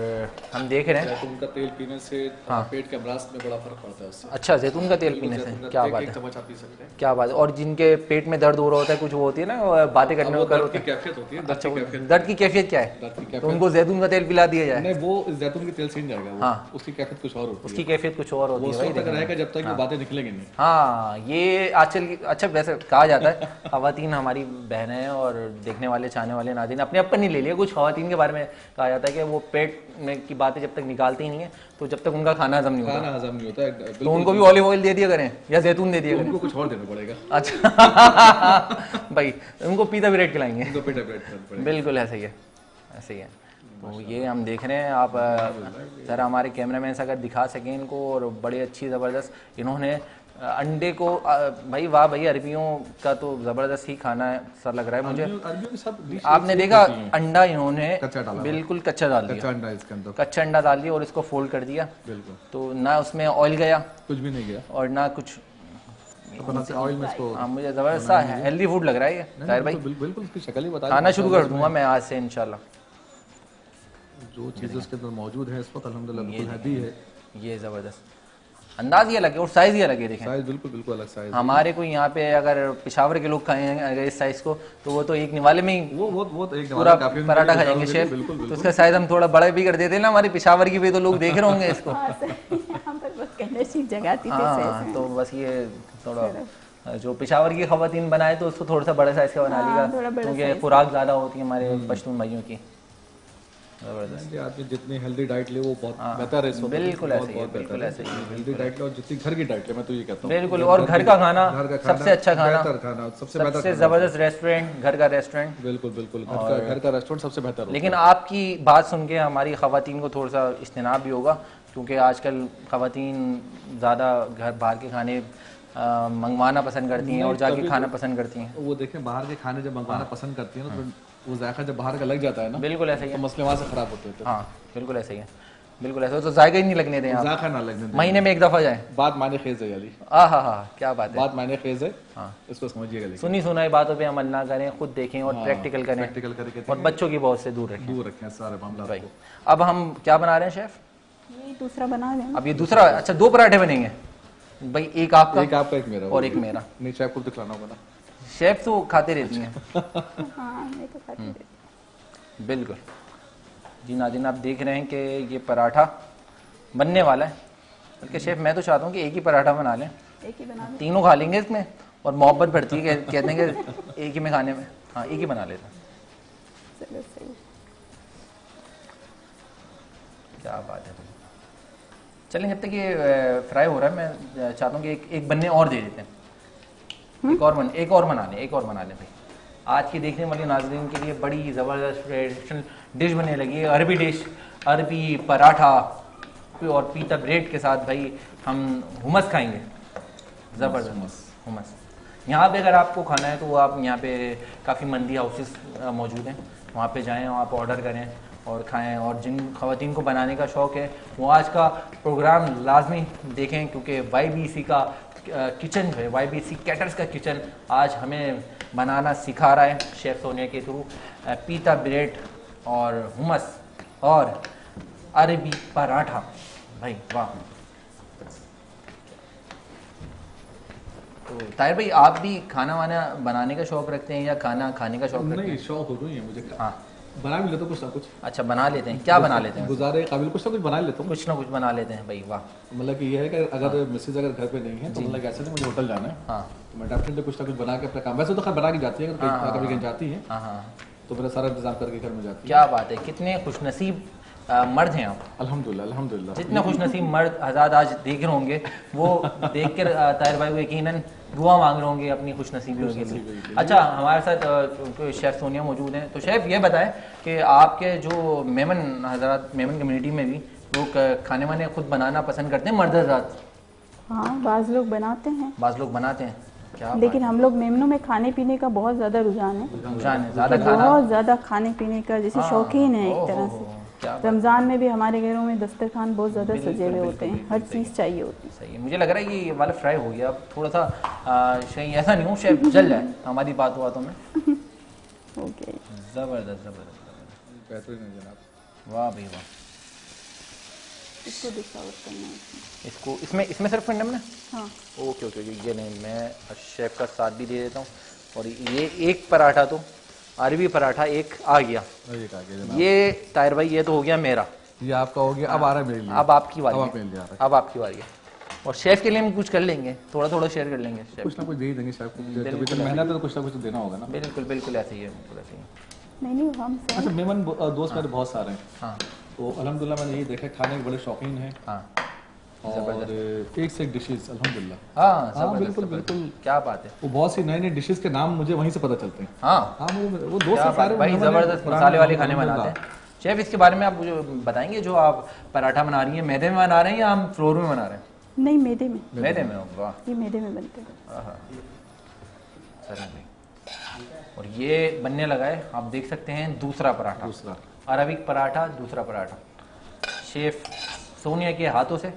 हम देख रहे हैं जैतून का तेल पीने से हाँ। पेट के अमराज में बड़ा फर्क पड़ता है उससे। अच्छा, जैतून का तेल पीने से क्या बात है, चम्मच आप पी सकते हैं। क्या बात है। और जिनके पेट में दर्द हो रहा होता है, कुछ वो होती है ना बातें करने वो को दर्द की कैफियत होती है, अच्छा, दर्द की कैफियत क्या है? दर्द की तो कैफियत उनको जैतून का तेल पिला दिया जाए। नहीं, वो जैतून के तेल से नहीं जाएगा, वो हाँ। उसकी कैफियत कुछ और होती है। उसकी कैफियत कुछ और होती वो है उस भाई, वक्त तक देखना। रहेगा जब तक वो बातें निकलेंगी नहीं। हाँ, ये आजकल की अच्छा वैसे कहा जाता है खवातीन हमारी बहनें हैं और देखने वाले चाहने वाले नाज़रीन अपने अपन नहीं ले लिया, कुछ खवातीन के बारे में कहा जाता है कि वो पेट में की बातें जब तक निकालती ही नहीं है तो जब तक उनका खाना हजम नहीं होता। खाना हजम नहीं होता है, तो बिल्कुल। उनको भी ऑलिव ऑयल दे दिया करें या जैतून दे दिया करें? उनको कुछ और देना पड़ेगा, अच्छा भाई उनको पीता ब्रेड खिलाएंगे। उनको पेट ब्रेड खाना पड़ेगा। बिल्कुल ऐसे ही है, ऐसे ही है। तो ये हम देख रहे हैं, आप ज़रा हमारे कैमरामैन से अगर दिखा सकें इनको। और बड़ी अच्छी ज़बरदस्त इन्होंने अंडे को भाई वाह भाई, अरबियों का तो ज़बरदस्त ही खाना है सा लग रहा है मुझे। अरबियों की सब डिश आपने देखा अंडा इन्होंने कच्चा डाला, बिल्कुल कच्चा डाल कच्चा दिया, अंडा इसके अंदर, कच्चा अंडा डाल दिया और इसको फोल्ड कर दिया। बिल्कुल तो ना उसमें ऑयल गया कुछ भी नहीं गया। और ना कुछ। अपना से ऑयल में इसको हाँ, मुझे ज़बरदस्त सा हेल्दी फूड लग रहा है ये ताहिर भाई। बिल्कुल इसकी शक्ल ही बता खाना शुरू कर दूंगा मैं आज से इंशाल्लाह। जो चीज़ उसके अंदर मौजूद है इस वक्त अल्हम्दुलिल्लाह बिल्कुल हैवी है। ये ज़बरदस्त अंदाज ही अलग है और साइज़ ही अलग है। देखें साइज बिल्कुल अलग साइज। हमारे को यहाँ पे अगर पेशावर के लोग खाएं अगर इस साइज़ को तो वो तो एक निवाले में ही वो तो एक पूरा काफी पराठा खा जाएंगे शेफ। बिल्कुल तो उसका साइज़ हम थोड़ा बड़ा भी कर देते हैं ना, हमारे पेशावर की भी तो लोग देख रहे होंगे इसको। यहाँ पर बस कहने की जगह थी हाँ, तो बस ये थोड़ा जो पेशावर की खवातीन बनाए तो उसको थोड़ा सा बड़े साइज का बना थोड़ा लेगा, बड़ा क्योंकि खुराक ज़्यादा होती है हमारे पश्तून भाइयों की। जी, आदमी जितनी हेल्दी डाइट ले वो बहुत बेहतर है इस वक्त। बिल्कुल ऐसे ही है, बिल्कुल ऐसे ही है। हेल्दी डाइट ले और जितनी घर की डाइट ले, मैं तो ये कहता हूँ बिल्कुल, और घर का खाना सबसे अच्छा खाना, बेहतर खाना, सबसे बेहतर सबसे खाना। ज़बरदस्त रेस्टोरेंट, घर का रेस्टोरेंट। बिल्कुल बिल्कुल, घर का रेस्टोरेंट सबसे बेहतर होता है। लेकिन आपकी बात सुन के हमारी ख़वातीन को थोड़ा सा इज्तनाब भी होगा, क्योंकि आजकल ख़वातीन ज़्यादा घर बाहर के खाने मंगवाना पसंद करती हैं और जाके खाना पसंद करती हैं। वो देखें, बाहर के खाने जब मंगवाना पसंद करती है ना, तो वो जायका जब बाहर का लग जाता है ना, बिल्कुल ऐसे ही तो है। मसले वहाँ से खराब होते हैं। हाँ बिल्कुल ऐसे ही है, बिल्कुल ऐसे तो जायका ही नहीं लगने दें आप। जायका ना लगने दें। महीने में एक दफ़ा जाए। बात माने खेज है याली, हाँ, क्या बात है, बात माने खेज है। हाँ, इसको समझिएगा, लेकिन सुनी सुनाई बातों पे अमल ना करें, खुद देखें और प्रैक्टिकल करें, प्रैक्टिकल करके और बच्चों की बहुत से दूर रखें। दूर रखें सारे मामला भाई को। अब हम क्या बना रहे हैं शेफ? ये दूसरा बना दें। अब ये दूसरा, अच्छा 2 पराठे बनेंगे भाई, एक आपका एक मेरा और एक मेरा। नहीं, शेफ को दिखलाना होगा ना। शेफ तो खाते रहती हैं। हाँ, मैं तो खाती रहती हूँ। बिल्कुल जी नाज़रीन, आप देख रहे हैं कि ये पराठा बनने वाला है, बल्कि शेफ मैं तो चाहता हूँ कि एक ही पराठा बना लें, एक ही बना दें। तीनों खा लेंगे इसमें, और मोहब्बत बढ़ती है, कहते हैं कि एक ही में खाने में। हाँ, एक ही बना लेते हैं। चलो सही। क्या बात है भाई, चलें जब तक ये फ्राई हो रहा है, मैं चाहता हूँ कि एक बनने और दे देते हैं। एक और बना लें भाई। आज की देखने वाली नाज़रीन के लिए बड़ी ज़बरदस्त ट्रेडिशनल डिश बनने लगी है, अरबी डिश, अरबी पराठा और पीता ब्रेड के साथ भाई हम हुमस खाएंगे, ज़बरदस्त हुमस। यहाँ पे अगर आपको खाना है तो आप यहाँ पे काफ़ी मंदी हाउसेस मौजूद हैं, वहाँ पे जाएं, आप ऑर्डर करें और खाएं। और जिन ख़वातीन को बनाने का शौक़ है वो आज का प्रोग्राम लाजमी देखें, क्योंकि YBC का किचन जो है, YBC कैटर्स का किचन आज हमें बनाना सिखा रहा है शेफ़ सोनिया के थ्रू। पीता ब्रेड और हुमस और अरबी पराठा, भाई वाह। तो ताहिर भाई, आप भी खाना वाना बनाने का शौक़ रखते हैं या खाना खाने का शौक़ रखते हैं? नहीं, शौक हो गई है मुझे। हाँ, बना भी लेता हूँ कुछ ना कुछ। अच्छा, बना लेते हैं, क्या बना लेते हैं? गुजारे काबिल कुछ ना कुछ बना लेता हूँ। कुछ ना कुछ बना लेते हैं भाई, वाह। मतलब कि ये है कि अगर मिसेज अगर घर पे नहीं है तो मतलब ऐसे नहीं, मुझे होटल जाना है, हाँ तो मैं डेफिनेटली कुछ ना कुछ बना के अपना काम, वैसे तो खैर बना के जाती है, अगर कभी कहीं जाती है हाँ, तो मेरा सारा इंतजाम करके घर में जाती है। क्या बात है, कितने खुशनसीब मर्द हैं आप। अल्हम्दुलिल्लाह अल्हम्दुलिल्लाह। जितने खुशनसीब मर्द हज़रात आज देख रहे होंगे, वो देख कर ताहिर भाई को यकीनन दुआ मांग रहे होंगे अपनी खुशनसीबियों के लिए। अच्छा, हमारे साथ शेफ़ सोनिया मौजूद हैं, तो शेफ़ ये बताएं कि आपके जो मेमन हज़रात, मेमन कम्युनिटी में भी लोग खाने वाने खुद बनाना पसंद करते हैं, मर्द हज़रात? हाँ, बाज़ लोग बनाते हैं, बाज़ लोग बनाते हैं, क्या लेकिन हम लोग मेमनों में खाने पीने का बहुत ज़्यादा रुझान है। रुझान है ज़्यादा खाना, बहुत ज़्यादा खाने पीने का, जैसे शौकीन है एक तरह से। क्या रमज़ान में भी हमारे घरों में दस्तरखान बहुत ज़्यादा सजे हुए होते हैं, हर चीज़ चाहिए होती है। सही है। मुझे लग रहा है कि ये वाला फ्राई हो गया, अब थोड़ा सा सही, ऐसा नहीं हो शेफ जल जाए हमारी बातों में। ओके, ज़बरदस्त, बेहतरीन है जनाब। वाह भाई वाह। इसको डिस्काउंट करना है इसको इसमें सिर्फ फिर हमने, हाँ, ओके, ये नहीं, मैं शेफ का साथ भी दे देता हूँ। और ये एक पराठा तो अरबी पराठा एक आ गया, एक आ गया जनाब। ये ताहिर भाई ये तो हो गया मेरा, ये आपका हो गया, अब आ रहा है मेरे लिए। अब आपकी बारी अब है। आप मेरे लिए आ रहा है। अब आपकी बारी है। और शेफ के लिए हम कुछ कर लेंगे, थोड़ा थोड़ा शेयर कर लेंगे शेफ। कुछ ना कुछ दे ही देंगे शेफ को, बिल्कुल जब मेहनत है तो कुछ ना कुछ तो देना होगा ना। बिल्कुल ऐसे ही है, बिल्कुल ऐसे ही है। नहीं हम अच्छा, मेमन दोस्त मेरे बहुत सारे हैं, हाँ तो अल्हम्दुलिल्लाह मैंने ये देखा खाने के बड़े शौकीन हैं, हाँ और एक से एक डिशेस अल्हम्दुलिल्लाह। हाँ, हाँ, जबरदस्त, बिल्कुल जबरदस्त। बिल्कुल। क्या बात है। वो बहुत सी नई नई डिशेस के नाम मुझे वहीं से पता चलते हैं। हाँ, हाँ, वो दोस्त क्या हैं बात सारे है भाई, मेमन हैं, जबरदस्त पुराने मसाले वाले मेमन, खाने बनाते अल्हम्दुलिल्लाह। हैं। शेफ, इसके बारे में आप मुझे बताएंगे, जो आप पराठा बना रही हैं, मैदे में बना रहे हैं या हम फ्लोर में बना रहे हैं? नहीं, मैदे में, मैदे में, वाह। ये मैदे में बनते हैं। आहा, सही में। और ये बनने लगा है, आप देख सकते हैं, दूसरा पराठा, दूसरा अरबिक पराठा, दूसरा पराठा शेफ सोनिया के हाथों से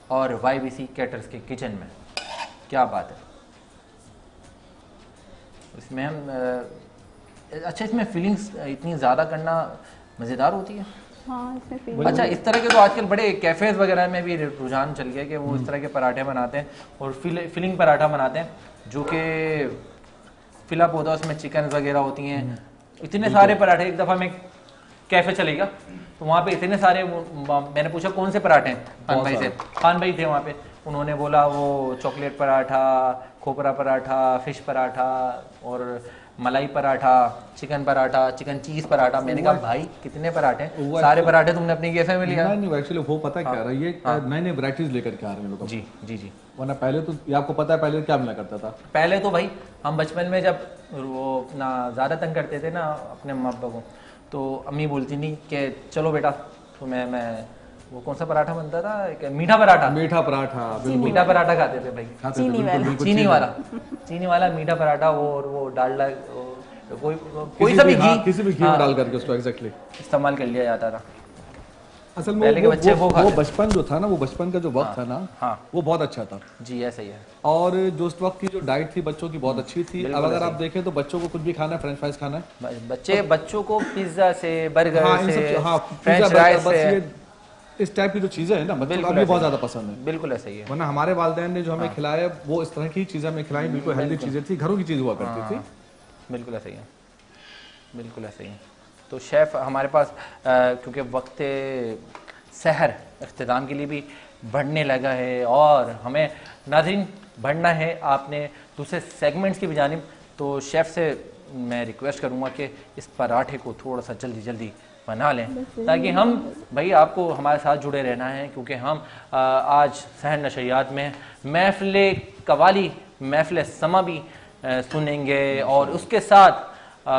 और YBC कैटर्स के किचन में। क्या बात है। इसमें हम अच्छा, इसमें फीलिंग्स इतनी ज़्यादा करना मज़ेदार होती है। हाँ, इसमें फिर अच्छा, इस तरह के तो आजकल बड़े कैफ़ेज़ वगैरह में भी रुझान चल गया कि वो इस तरह के पराठे बनाते हैं और फिलिंग पराठा बनाते हैं, जो कि फिलअप होता है, उसमें चिकन वगैरह होती हैं। इतने सारे पराठे, एक दफ़ा मैं कैफ़े चलेगा तो वहाँ पे इतने सारे, मैंने पूछा कौन से पराठे हैं खान भाई से, खान भाई थे वहाँ पे, उन्होंने बोला वो चॉकलेट पराठा, खोपरा पराठा, फिश पराठा और मलाई पराठा, चिकन पराठा, चिकन चीज़ पराठा। मैंने कहा भाई कितने पराठे, सारे पराठे तुमने अपनी कैफे में लिया? नहीं एक्चुअली वो पता क्या रहा है, ये नए नए वैरायटीज लेकर के आ रहे हैं लोग। जी जी जी। वरना पहले तो ये आपको पता है पहले क्या मिला करता था? पहले तो भाई हम बचपन में जब वो ना ज़्यादा तंग करते थे ना अपने मम्मा पापा को, तो अम्मी बोलती नहीं कि चलो बेटा तो मैं वो कौन सा पराठा बनता था, एक मीठा पराठा। मीठा पराठा, मीठा पराठा खाते थे भाई, चीनी वाला मीठा पराठा, वो डालडा कोई सा भी घी, किसी भी घी में डाल करके उसको एग्जैक्टली इस्तेमाल कर लिया जाता था। असल में पहले के बच्चे वो बचपन जो था ना, वो बचपन का जो वक्त था ना, वो बहुत अच्छा था जी। ऐसा ही है। और जो उस वक्त की जो डाइट थी बच्चों की बहुत अच्छी थी। अब अगर आप देखें तो बच्चों को कुछ भी खाना है, फ्रेंच फ्राइज खाना है, बच्चों को पिज्जा से, बर्गर से, फ्रेंच फ्राइज से, इस टाइप की जो चीजें हैं ना बच्चों को अभी बहुत ज्यादा पसंद है। बिल्कुल ऐसा ही है। वरना हमारे वालिदैन ने जो हमें खिलाया वो इस तरह की चीजें हमें खिलाई, बिल्कुल हेल्दी चीजें थी, घरों की चीज हुआ करती थी। बिल्कुल ऐसा ही है, बिल्कुल ऐसा ही है। तो शेफ़ हमारे पास क्योंकि वक्त सहर इख्तिताम के लिए भी बढ़ने लगा है और हमें नाज़रीन बढ़ना है आपने दूसरे सेगमेंट्स की भी जानिब, तो शेफ़ से मैं रिक्वेस्ट करूँगा कि इस पराठे को थोड़ा सा जल्दी जल्दी बना लें ताकि हम भाई आपको हमारे साथ जुड़े रहना है, क्योंकि हम आज सहर नशरियात में महफ़िल कवाली, महफ़िल समा भी सुनेंगे और उसके साथ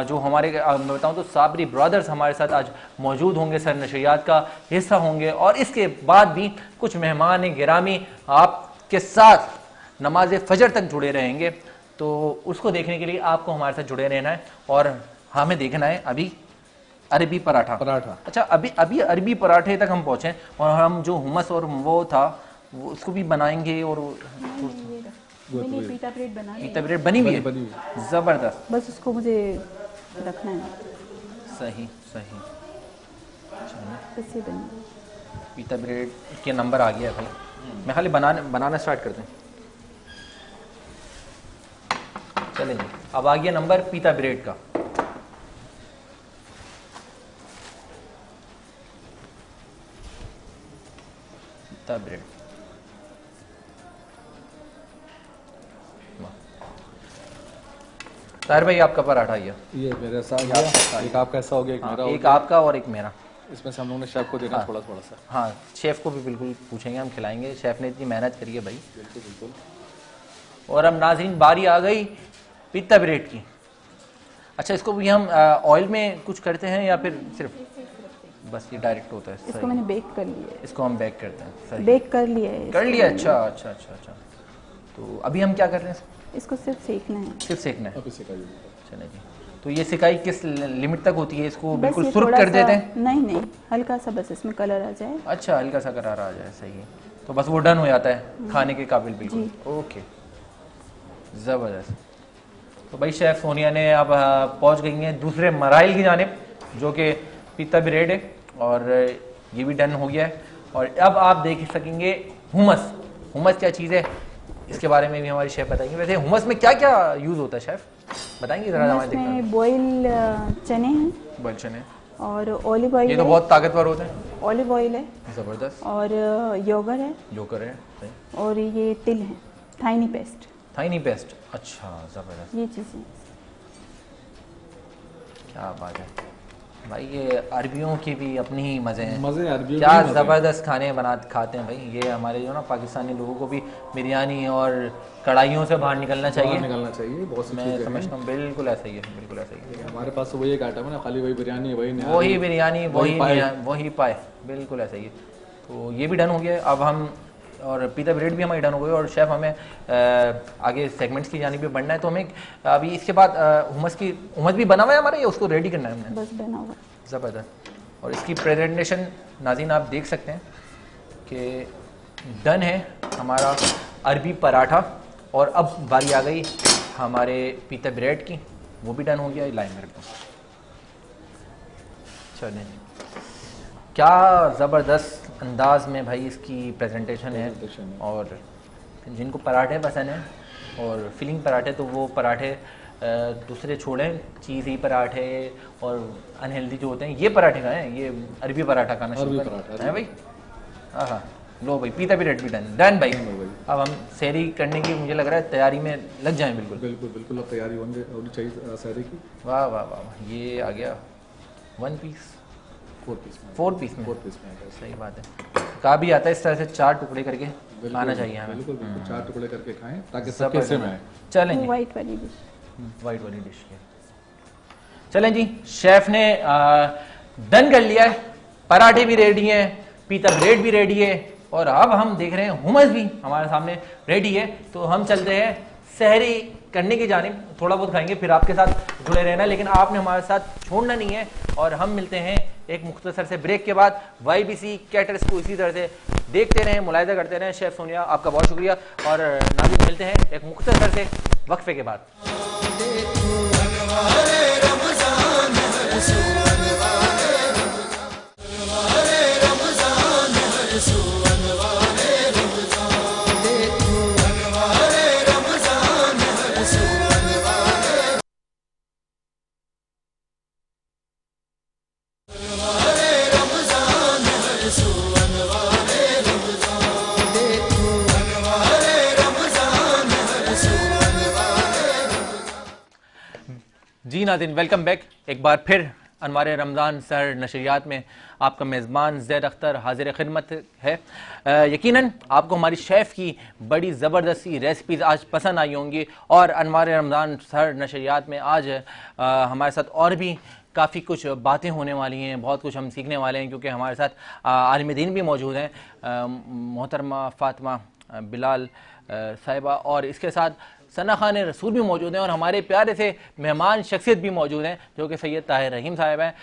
जो हमारे मैं बताऊँ तो साबरी ब्रदर्स हमारे साथ आज मौजूद होंगे, सर नशरियात का हिस्सा होंगे और इसके बाद भी कुछ मेहमान गिरामी आपके साथ नमाज फजर तक जुड़े रहेंगे। तो उसको देखने के लिए आपको हमारे साथ जुड़े रहना है और हमें देखना है अभी अरबी पराठा। अच्छा, अभी अरबी पराठे तक हम पहुँचे और हम जो हुमस और वो था वो उसको भी बनाएंगे और मैंने पीटा ब्रेड बनी हुई है, ज़बरदस्त। बस उसको मुझे रखना है। सही सही। कैसे बनी पीटा ब्रेड के नंबर आ गया है भाई, मैं खाली बनाना स्टार्ट करते हैं। चलेंगे, अब आ गया नंबर पीटा ब्रेड का। पीटा ब्रेड ताहिर भाई आपका पराठा ये मेरे साथ, एक आपका ऐसा हो गया, एक मेरा, एक आपका और एक मेरा। इसमें से हम लोगों ने शेफ को देना थोड़ा थोड़ा सा। हाँ, शेफ़ को भी बिल्कुल पूछेंगे, हम खिलाएंगे, शेफ़ ने इतनी मेहनत करी है भाई। बिल्कुल बिल्कुल। और अब नाज़रीन बारी आ गई पीता ब्रेड की। अच्छा, इसको भी हम ऑयल में कुछ करते हैं या फिर सिर्फ बस ये डायरेक्ट होता है? इसको मैंने बेक कर लिया है। इसको हम बेक करते हैं। सही, बेक कर लिया है। कर लिया। अच्छा अच्छा अच्छा अच्छा। तो अभी हम क्या कर रहे हैं? इसको सिर्फ सेकना है। सिर्फ सेकना है। अभी सिकाइए। चलिए जी। तो ये सिकाई किस लिमिट तक होती है? इसको बस बिल्कुल ये सुर्ख थोड़ा कर सा- देते हैं? नहीं, हल्का सा बस इसमें कलर आ जाए। अच्छा, हल्का सा करार आ जाए, सही है। तो बस वो डन हो जाता है खाने के काबिल बिल्कुल। ओके, ज़बरदस्त। तो भाई शेफ़ सोनिया ने अब पहुंच गई हैं दूसरे मराइल की जानिब, जो कि पीता ब्रेड है और ये भी डन हो गया है। और अब आप देख सकेंगे हुमस। हुमस क्या चीज़ है इसके बारे में भी हमारी शेफ़ बताएंगे। वैसे हुमस में क्या क्या यूज़ होता है शेफ़, बताएंगे ज़रा हमारे देखने इसमें बॉयल चने हैं, बॉइल चने और ऑलिव ऑयल ये तो है, बहुत ताकतवर होते हैं। ऑलिव ऑयल है, ज़बरदस्त। और योगर है, जोकर है, सही। और ये तिल है, थाइनी पेस्ट, थाइनी पेस्ट। अच्छा, ज़बरदस्त, ये चीज़ें। क्या बात है भाई। ये अरबियों की भी अपनी ही मज़े हैं, मज़े अरबियों क्या के भी मज़े हैं। ज़बरदस्त खाने खाते हैं भाई। ये हमारे जो ना पाकिस्तानी लोगों को भी बिरयानी और कढ़ाइयों से बाहर निकलना चाहिए। निकलना चाहिए, बहुत सी मैं चीज़ें हैं। समझता हूँ बिल्कुल ऐसा ही है, बिल्कुल ऐसा ही है। हमारे पास तो वही एक आइटम है ना, खाली वही बिरयानी, वही वही बिरयानी, वही वही पाए, बिल्कुल ऐसा ही है। तो ये भी डन हो गया। अब हम और पीता ब्रेड भी हमारी डन हो गई और शेफ़ हमें आगे सेगमेंट्स की जानी भी बढ़ना है। तो हमें अभी इसके बाद हुमस भी बना हुआ है हमारा, या उसको रेडी करना है हमने? बस बना हुआ। ज़बरदस्त। और इसकी प्रेजेंटेशन नाज़रीन आप देख सकते हैं कि डन है हमारा अरबी पराठा। और अब बारी आ गई हमारे पीता ब्रेड की, वो भी डन हो गया। लाइन मेरे को चलें, क्या ज़बरदस्त अंदाज में भाई इसकी प्रेजेंटेशन है। और जिनको पराठे पसंद हैं और फिलिंग पराठे, तो वो पराठे दूसरे छोड़ें, चीज़ी पराठे और अनहेल्दी जो होते हैं, ये पराठे खाएं, ये अरबी पराठा खाना शुरू करें, है भाई। हाँ, लो भाई, पीता भी रेड भी डन भाई। अब हम सहरी करने की मुझे लग रहा है तैयारी में लग जाएं। बिल्कुल बिल्कुल बिल्कुल, अब तैयारी होनी चाहिए सहरी की। वाह वाह वाह, ये आ गया 1 पीस 4 पीस में। 4 पीस में आ गया। सही बात है। कहा भी आता है इस तरह से 4 टुकड़े करके खाना चाहिए हमें। बिल्कुल बिल्कुल, 4 टुकड़े करके खाएं ताकि सब जबरदस्त। हिस्से में आए। चलें जी, वाइट वाली डिश। वाइट वाली डिश के चलें जी। शेफ ने डन कर लिया है, पराठे भी रेडी हैं, पीता ब्रेड भी रेडी है, और अब हम देख रहे हैं हुमस भी हमारे सामने रेडी है। तो हम चलते हैं सहरी करने की जानिब, थोड़ा बहुत खाएंगे फिर आपके साथ जुड़े रहना, लेकिन आपने हमारे साथ छोड़ना नहीं है। और हम मिलते हैं एक मुख्तसर से ब्रेक के बाद। YBC कैटर्स को इसी तरह से देखते रहें, मुलाहिजा करते रहें। शेफ सोनिया आपका बहुत शुक्रिया, और नाज़रीन मिलते हैं एक मुख्तसर से वक्फे के बाद। जी नाज़रीन, वेलकम बैक एक बार फिर। अनवार रमज़ान सर नशरियात में आपका मेज़बान ज़ैद अख्तर हाजिर खिदमत है। यकीनन आपको हमारी शेफ़ की बड़ी ज़बरदस्त सी रेसिपीज़ आज पसंद आई होंगी, और अनवार रमज़ान सर नशरियात में आज हमारे साथ और भी काफ़ी कुछ बातें होने वाली हैं, बहुत कुछ हम सीखने वाले हैं, क्योंकि हमारे साथ आलिम दीन भी मौजूद हैं, मोहतरमा फ़ातिमा बिलाल साहिबा, और इसके साथ सना खान रसूल भी मौजूद हैं, और हमारे प्यारे से मेहमान शख्सियत भी मौजूद हैं जो कि सैयद ताहिर रहीम साहब हैं,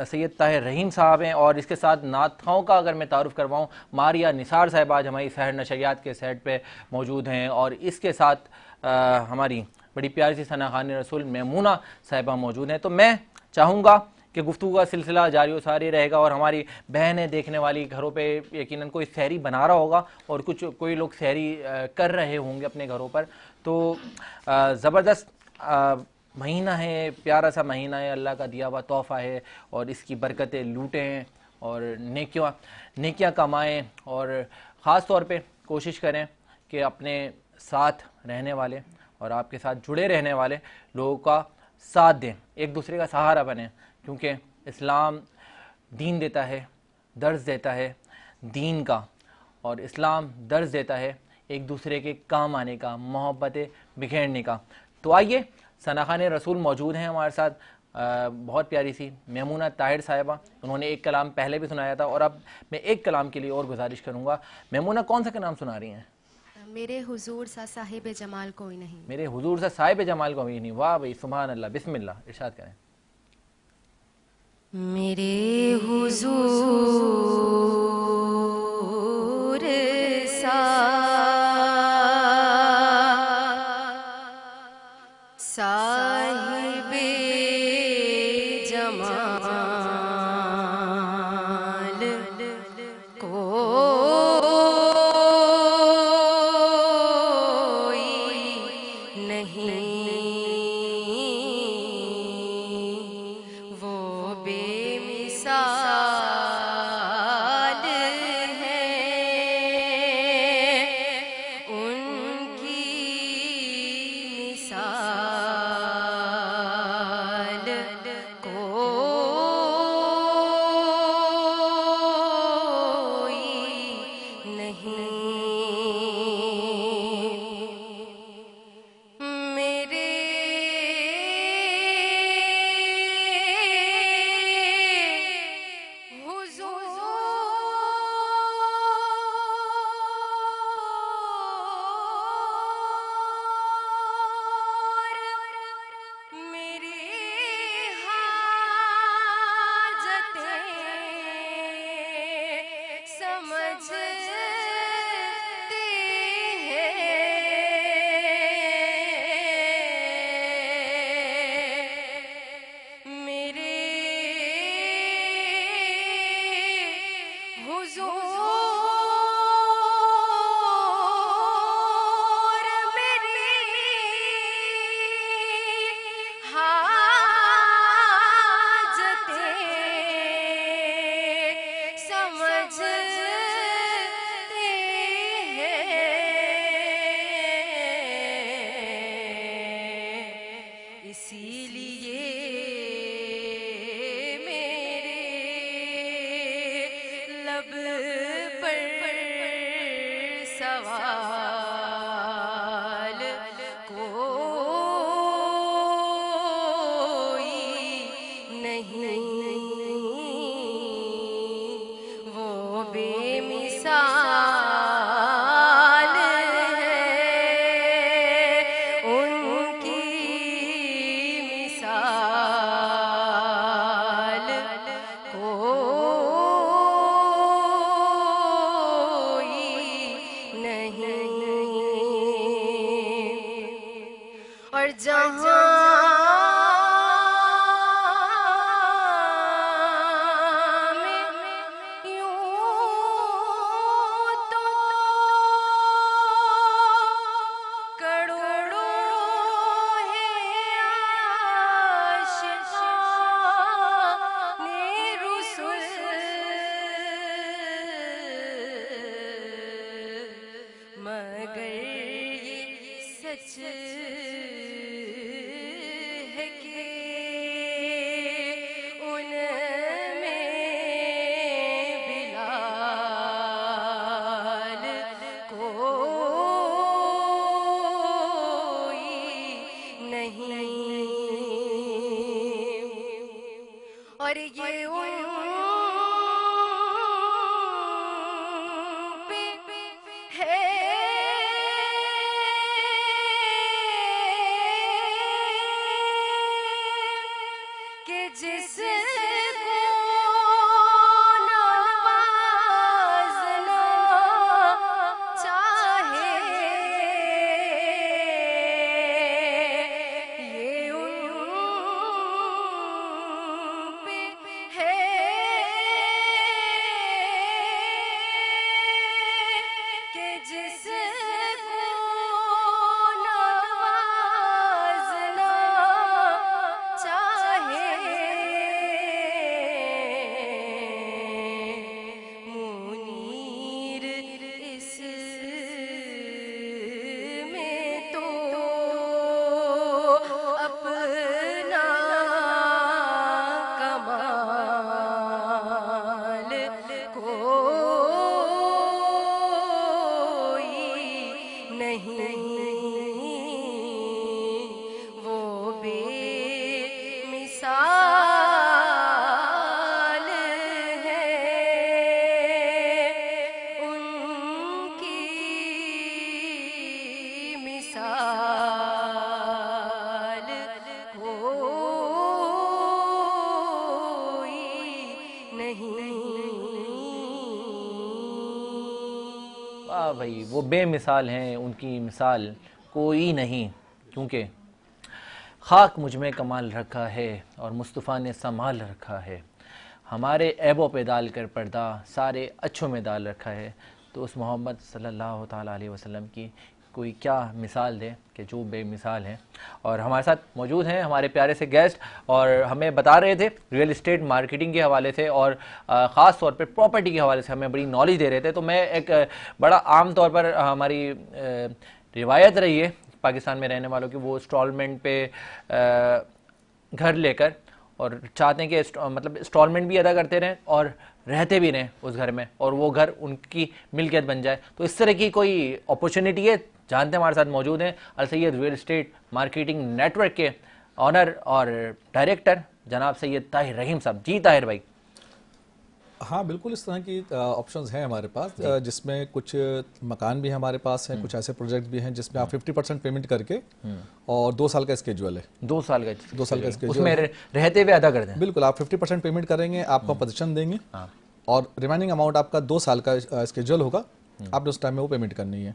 सैयद ताहिर रहीम साहब हैं। और इसके साथ नातखाओं का अगर मैं तारुफ़ करवाऊँ, मारिया निसार साहब आज हमारी सहर नशरियात के सेट पे मौजूद हैं, और इसके साथ हमारी बड़ी प्यारी सी सना खान रसूल मेमूना साहिबा मौजूद हैं। तो मैं चाहूँगा कि गुफ्तगू का सिलसिला जारी व सारी रहेगा, और हमारी बहनें देखने वाली घरों पे यकीनन कोई सहरी बना रहा होगा, और कोई लोग सहरी कर रहे होंगे अपने घरों पर। तो ज़बरदस्त महीना है, प्यारा सा महीना है, अल्लाह का दिया हुआ तोहफ़ा है, और इसकी बरकतें लूटें और नेकियां कमाएं, और ख़ास तौर पे कोशिश करें कि अपने साथ रहने वाले और आपके साथ जुड़े रहने वाले लोगों का साथ दें, एक दूसरे का सहारा बने, क्योंकि इस्लाम दीन देता है, दर्स देता है दीन का, और इस्लाम दर्स देता है एक दूसरे के काम आने का, मोहब्बतें बिखेरने का। तो आइए, सना खान रसूल मौजूद हैं हमारे साथ, बहुत प्यारी सी मेमूना ताहिर साहिबा, उन्होंने एक कलाम पहले भी सुनाया था, और अब मैं एक कलाम के लिए और गुजारिश करूँगा। मेमूना, कौन सा कलाम सुना रही हैं? मेरे हुजूर सा साहिब जमाल कोई नहीं। मेरे हुजूर सा साहिब जमाल कोई नहीं। वाह भाई, सुभान अल्लाह, बिस्मिल्लाह, इरशाद करें। मेरे हुजूर सा साहिब जमाल कोई नहीं, वो बेमिसाल है, उनकी मिसाल कोई नहीं। मेरे और जहाँ और ये उन पे है कि जिसको नवाजना चाहे ये उन पे है कि जिसको नवाजना चाहे मुनीर इस में तो अपना कमाल कोई नहीं, वो बेमिसाल है उनकी मिसाल कोई नहीं। वाह भाई, वो बेमिसाल हैं, उनकी मिसाल कोई नहीं, क्योंकि खाक मुझ में कमाल रखा है और मुस्तफ़ा ने संभाल रखा है, हमारे ऐबों पे डाल कर पर्दा सारे अच्छों में डाल रखा है। तो उस मोहम्मद सल्लल्लाहु ताला अलैहि वसल्लम की कोई क्या मिसाल दे कि जो बेमिसाल हैं। और हमारे साथ मौजूद हैं हमारे प्यारे से गेस्ट, और हमें बता रहे थे रियल इस्टेट मार्केटिंग के हवाले से और ख़ास तौर पे प्रॉपर्टी के हवाले से हमें बड़ी नॉलेज दे रहे थे। तो मैं एक बड़ा आम तौर पर हमारी रिवायत रही है पाकिस्तान में रहने वालों की, वो इंस्टॉलमेंट पे घर लेकर और चाहते हैं कि मतलब इंस्टॉलमेंट भी अदा करते रहें और रहते भी रहें उस घर में, और वो घर उनकी मिल्कियत बन जाए। तो इस तरह की कोई अपॉर्चुनिटी है? जानते हैं, हमारे साथ मौजूद हैं Al Syed real estate marketing network के ऑनर और डायरेक्टर जनाब सैयद ताहिर रहीम साहब। जी ताहिर भाई। हाँ बिल्कुल, इस तरह की ऑप्शंस हैं हमारे पास, जिसमें कुछ मकान भी हमारे पास हैं, कुछ ऐसे प्रोजेक्ट भी हैं जिसमें आप 50% पेमेंट करके और 2 साल का स्केड्यूल है। 2 साल का स्केड्यूल उसमें रहते हुए अदा कर दें। बिल्कुल, आप 50% पेमेंट करेंगे, आपको पोजीशन देंगे और रिमेनिंग अमाउंट आपका 2 साल का स्केड्यूल होगा, आपने उस टाइम में वो पेमेंट करनी है।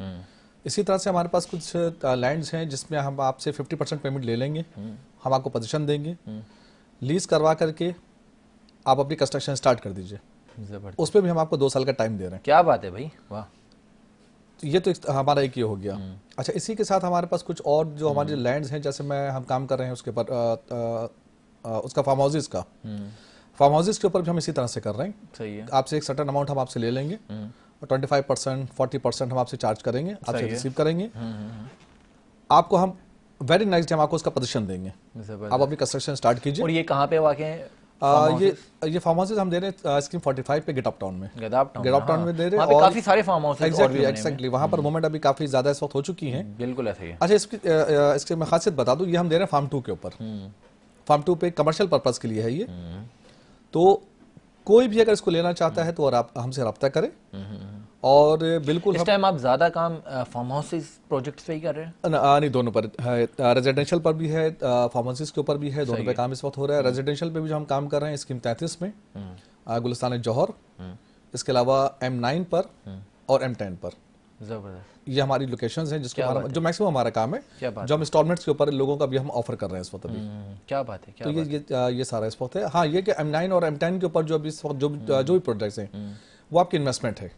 इसी तरह से हमारे पास कुछ लैंड्स हैं जिसमें हम आपसे 50% पेमेंट ले लेंगे, हम आपको पोजीशन देंगे, लीज करवा करके आप अपनी कंस्ट्रक्शन स्टार्ट कर दीजिए। उस पर भी हम आपको 2 साल का टाइम दे रहे हैं। क्या बात है भाई, वाह। तो ये तो हमारा एक ये हो गया। अच्छा, इसी के साथ हमारे पास कुछ और जो हमारे लैंड्स हैं, जैसे हम काम कर रहे हैं उसके ऊपर उसका फार्म हाउसेज का, फार्म हाउसेज के ऊपर भी हम इसी तरह से कर रहे हैं। सही है। आपसे एक सर्टेन अमाउंट हम आपसे ले लेंगे और 25% 40% हम आपसे चार्ज करेंगे, आपसे रिसीव करेंगे। आपको हम वेरी नाइस डे हम आपको उसका पोजीशन देंगे, आप अपनी कंस्ट्रक्शन स्टार्ट कीजिए। और ये कहाँ पे वाक़ है? ये फार्म हाउसेज हम दे रहे हैं स्कीम 45 पे गेटअप टाउन में, गेटअप टाउन में दे रहे हैं। काफी सारे फार्म हाउस एग्जैक्टली वहाँ पर मूवमेंट अभी काफी ज्यादा इस वक्त हो चुकी है। बिल्कुल ऐसा ही है। अच्छा, इसकी मैं खासियत बता दूं, ये हम दे रहे हैं फार्म 2 के ऊपर। फार्म 2 पे कमर्शियल पर्पस के लिए है ये। तो कोई भी अगर इसको लेना चाहता है तो और आप हमसे रब्ता करें। और बिल्कुल इस टाइम आप ज्यादा काम फार्म हाउसेस प्रोजेक्ट्स पे ही कर रहे हैं? नहीं, दोनों पर है, रेजिडेंशियल पर भी है, फार्म हाउसेस के ऊपर भी है, दोनों पे काम इस वक्त हो रहा है। रेजिडेंशियल पे भी जो हम काम कर रहे हैं स्कीम 33 में गुलिस्तान जौहर, इसके अलावा M9 पर और M10 पर। जबरदस्त। ये हमारी लोकेशंस हैं जिसको क्या हमारा बात जो मैक्सिमम हमारा काम है, क्या बात जो हम इंस्टॉलमेंट्स के ऊपर लोगों का भी हम ऑफर कर रहे हैं इस वक्त अभी। क्या बात है, क्या तो बात है। ये सारा इस वक्त है। हाँ, ये कि M9 और M10 के ऊपर जो अभी इस वक्त जो भी प्रोजेक्ट्स हैं वो आपकी इन्वेस्टमेंट है।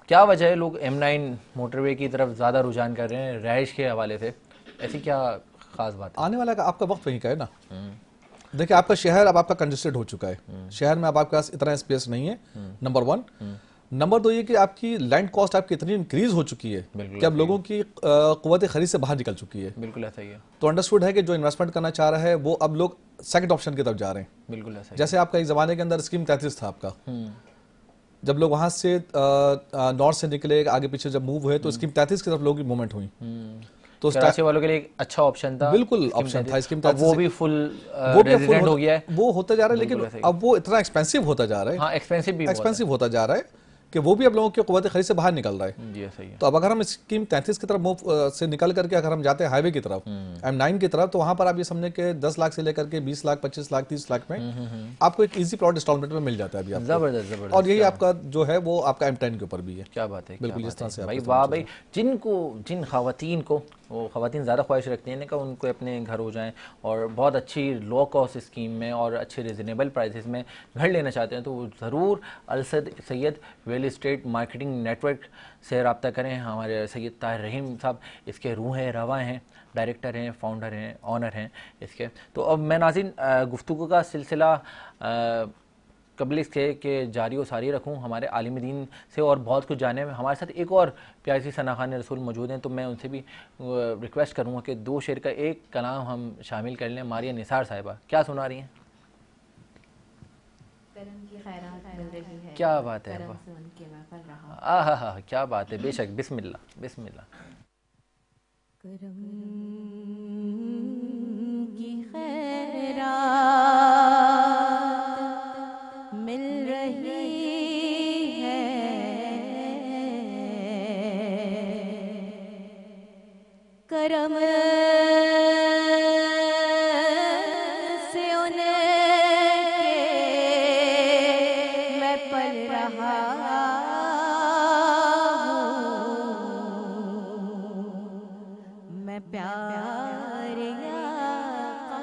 क्या वजह है लोग M9 मोटरवे की तरफ ज़्यादा रुझान कर रहे हैं रहाइश के हवाले से, ऐसी क्या खास बात है? आने वाला आपका वक्त वहीं का है ना। देखिए, आपका शहर अब आपका कंजेस्टेड हो चुका है, शहर में अब आपके पास इतना स्पेस नहीं है, नंबर 1। नंबर 2 ये कि आपकी लैंड कॉस्ट आपकी इतनी इंक्रीज हो चुकी है कि अब लोगों की कुव्वत खरीद से बाहर निकल चुकी है। बिल्कुल ऐसा ही है। तो अंडरस्टूड है कि जो इन्वेस्टमेंट करना चाह रहा है वो अब लोग सेकंड ऑप्शन की तरफ जा रहे हैं। बिल्कुल ऐसा ही। जैसे आपका एक ज़माने के अंदर स्कीम 33 था आपका, जब लोग वहाँ से नॉर्थ से निकले आगे पीछे जब मूव हुए तो स्कीम 33 की तरफ लोगों की मूवमेंट हुई। तो कराची वालों के लिए एक अच्छा ऑप्शन था, बिल्कुल ऑप्शन था स्कीम 33। वो भी फुल रेजिडेंट हो गया है, वो होता जा रहा है, लेकिन अब वो इतना एक्सपेंसिव होता जा रहा है। हाँ, एक्सपेंसिव होता जा रहा है कि वो भी अब लोगों की कुव्वत खरीद से बाहर निकल रहा है। जी सही है। तो अब अगर हम स्कीम 33 की तरफ मूव से निकल करके अगर हम जाते हैं हाईवे की तरफ, M9 की तरफ, तो वहां पर आप ये समझे कि 10 लाख से लेकर के 20 लाख 25 लाख 30 लाख में आपको एक इजी प्लॉट इंस्टॉलमेंट में मिल जाता है अभी आपको। जबरदस्त। और यही आपका जो है वो आपका M10 के ऊपर भी है। क्या बात है, बिल्कुल इस तरह से भाई। वाह भाई, जिन खवातीन को, वो खवातीन ज़्यादा ख्वाहिश रखती हैं कि उनको अपने घर हो जाएं और बहुत अच्छी लो कॉस्ट स्कीम में और अच्छे रिजनेबल प्राइसेस में घर लेना चाहते हैं, तो वो ज़रूर अलसद Syed real estate marketing network से रब्ता करें। हमारे सैयद ताहिर रहीम साहब इसके रूह हैं, रवा हैं, डायरेक्टर हैं, फाउंडर हैं, ऑनर हैं इसके। तो अब मैं नाज़रीन गुफ्तगू का सिलसिला कबल इसके कि जारी व सारी रखूँ हमारे आलिम दीन से और बहुत कुछ जाने में। हमारे साथ एक और प्यारी सी सना खान रसूल मौजूद हैं, तो मैं उनसे भी रिक्वेस्ट करूँगा कि 2 शेर का एक कलाम हम शामिल कर लें। मारिया निसार साहिबा क्या सुना रही हैं? क्या बात है, आहा, क्या बात है, बेशक। बिस्मिल्लाह बिस्मिल्लाह। करम की खैरात मिल रही है, करम से उनके मैं पल रहा हूँ, मैं प्यारे आका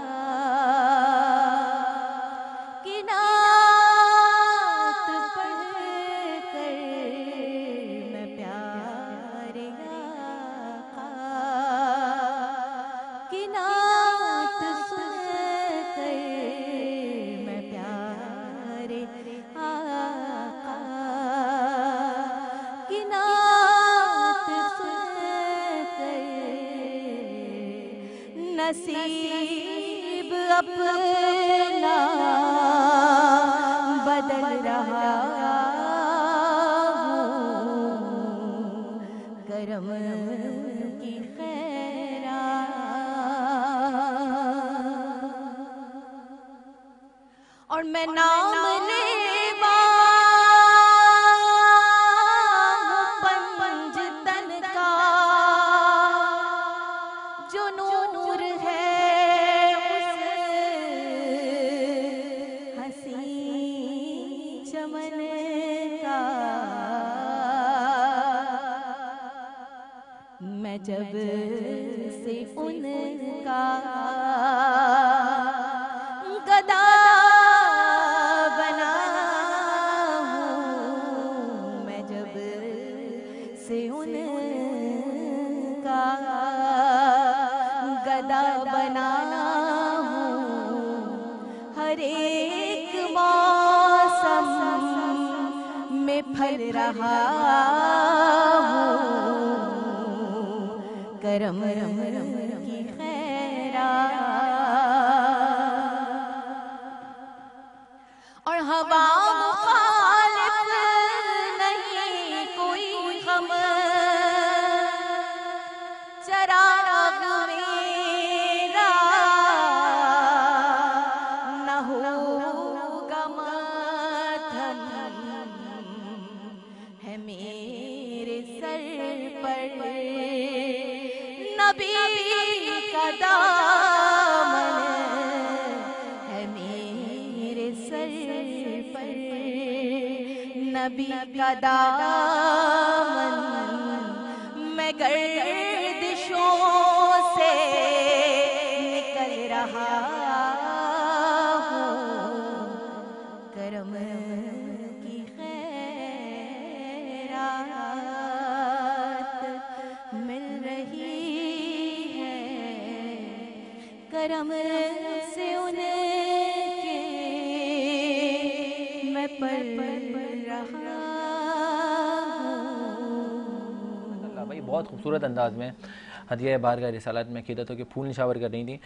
की नात पढ़कर, मैं प्यारे आका की नात सुनकर, मैं प्यारे आका की नात सुनकर नसीब अपना बदल रहा हूँ, करम की खैरात। और मैं नाम लेवा पंजतन का, जो नूर है उस हसी चमन का। मैं जब से उनका गदा बना हूँ, मैं जब से उनका गदा बना हूँ, हर एक मौसम में फल रहा हूँ, करम की खैरात। और हवा मुखालिफ नहीं कोई गम, चराग मेरा न होगा मातम, है मेरे सर पर नबी का दामन, है मेरे सर पर नबी का दामन, गर्दिशों से निकल रहा हूँ, करम की खैरात मिल रही है, करम से उनके मैं पढ़ रहा अल्लाह भाई बहुत खूबसूरत अंदाज में हदिया बार का रिसालत में क़ीदतों के फूल निशावर कर रही थी।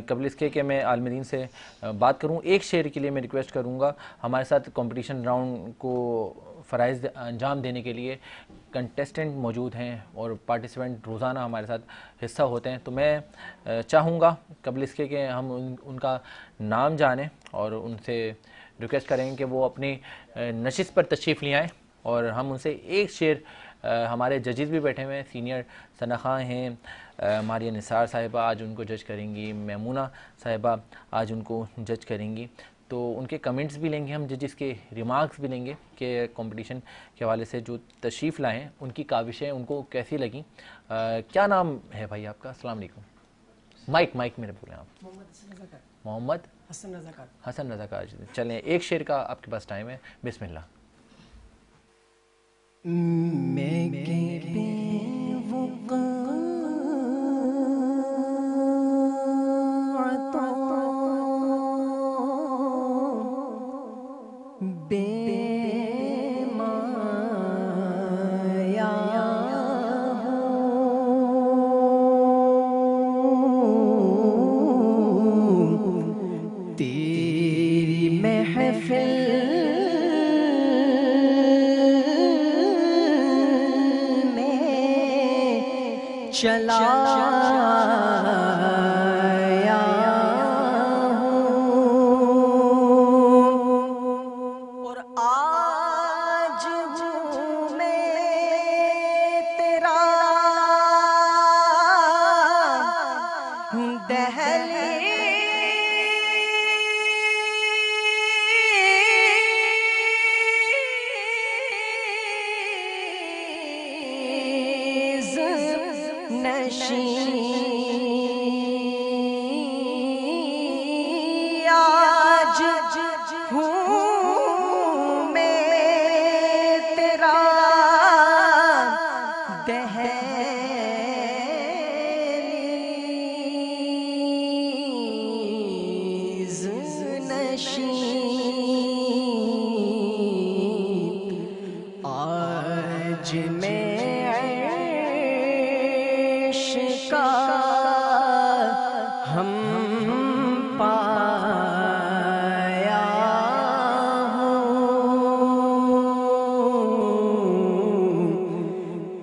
कबल इसके कि मैं आलमदीन से बात करूं, एक शेर के लिए मैं रिक्वेस्ट करूंगा। हमारे साथ कंपटीशन राउंड को फ़राइज़ अंजाम देने के लिए कंटेस्टेंट मौजूद हैं और पार्टिसिपेंट रोज़ाना हमारे साथ हिस्सा होते हैं। तो मैं चाहूँगा कबल इसके कि हम उनका नाम जानें और उनसे रिक्वेस्ट करेंगे कि वो अपनी नशिस्त पर तशरीफ़ ले आएँ और हम उनसे एक शेर, हमारे जजेस भी बैठे हुए हैं, सीनियर सनाखा हैं, मारिया निसार साहिबा आज उनको जज करेंगी, मैमूना साहिबा आज उनको जज करेंगी। तो उनके कमेंट्स भी लेंगे हम, जजेस के रिमार्क्स भी लेंगे कि कंपटीशन के हवाले से जो तशरीफ़ लाएँ उनकी काविशें उनको कैसी लगी। क्या नाम है भाई आपका? अस्सलाम वालेकुम। माइक मेरे बोले आप। मोहम्मद हसन रज़ाकार। चलें एक शेर का आपके पास टाइम है, बिस्मिल्लाह। चला और आज हूँ मैं तेरा दहलीज़ नशीं आज हूँ मैं तेरा दहलीज़ नशीं आज मैं हम पाया हूँ,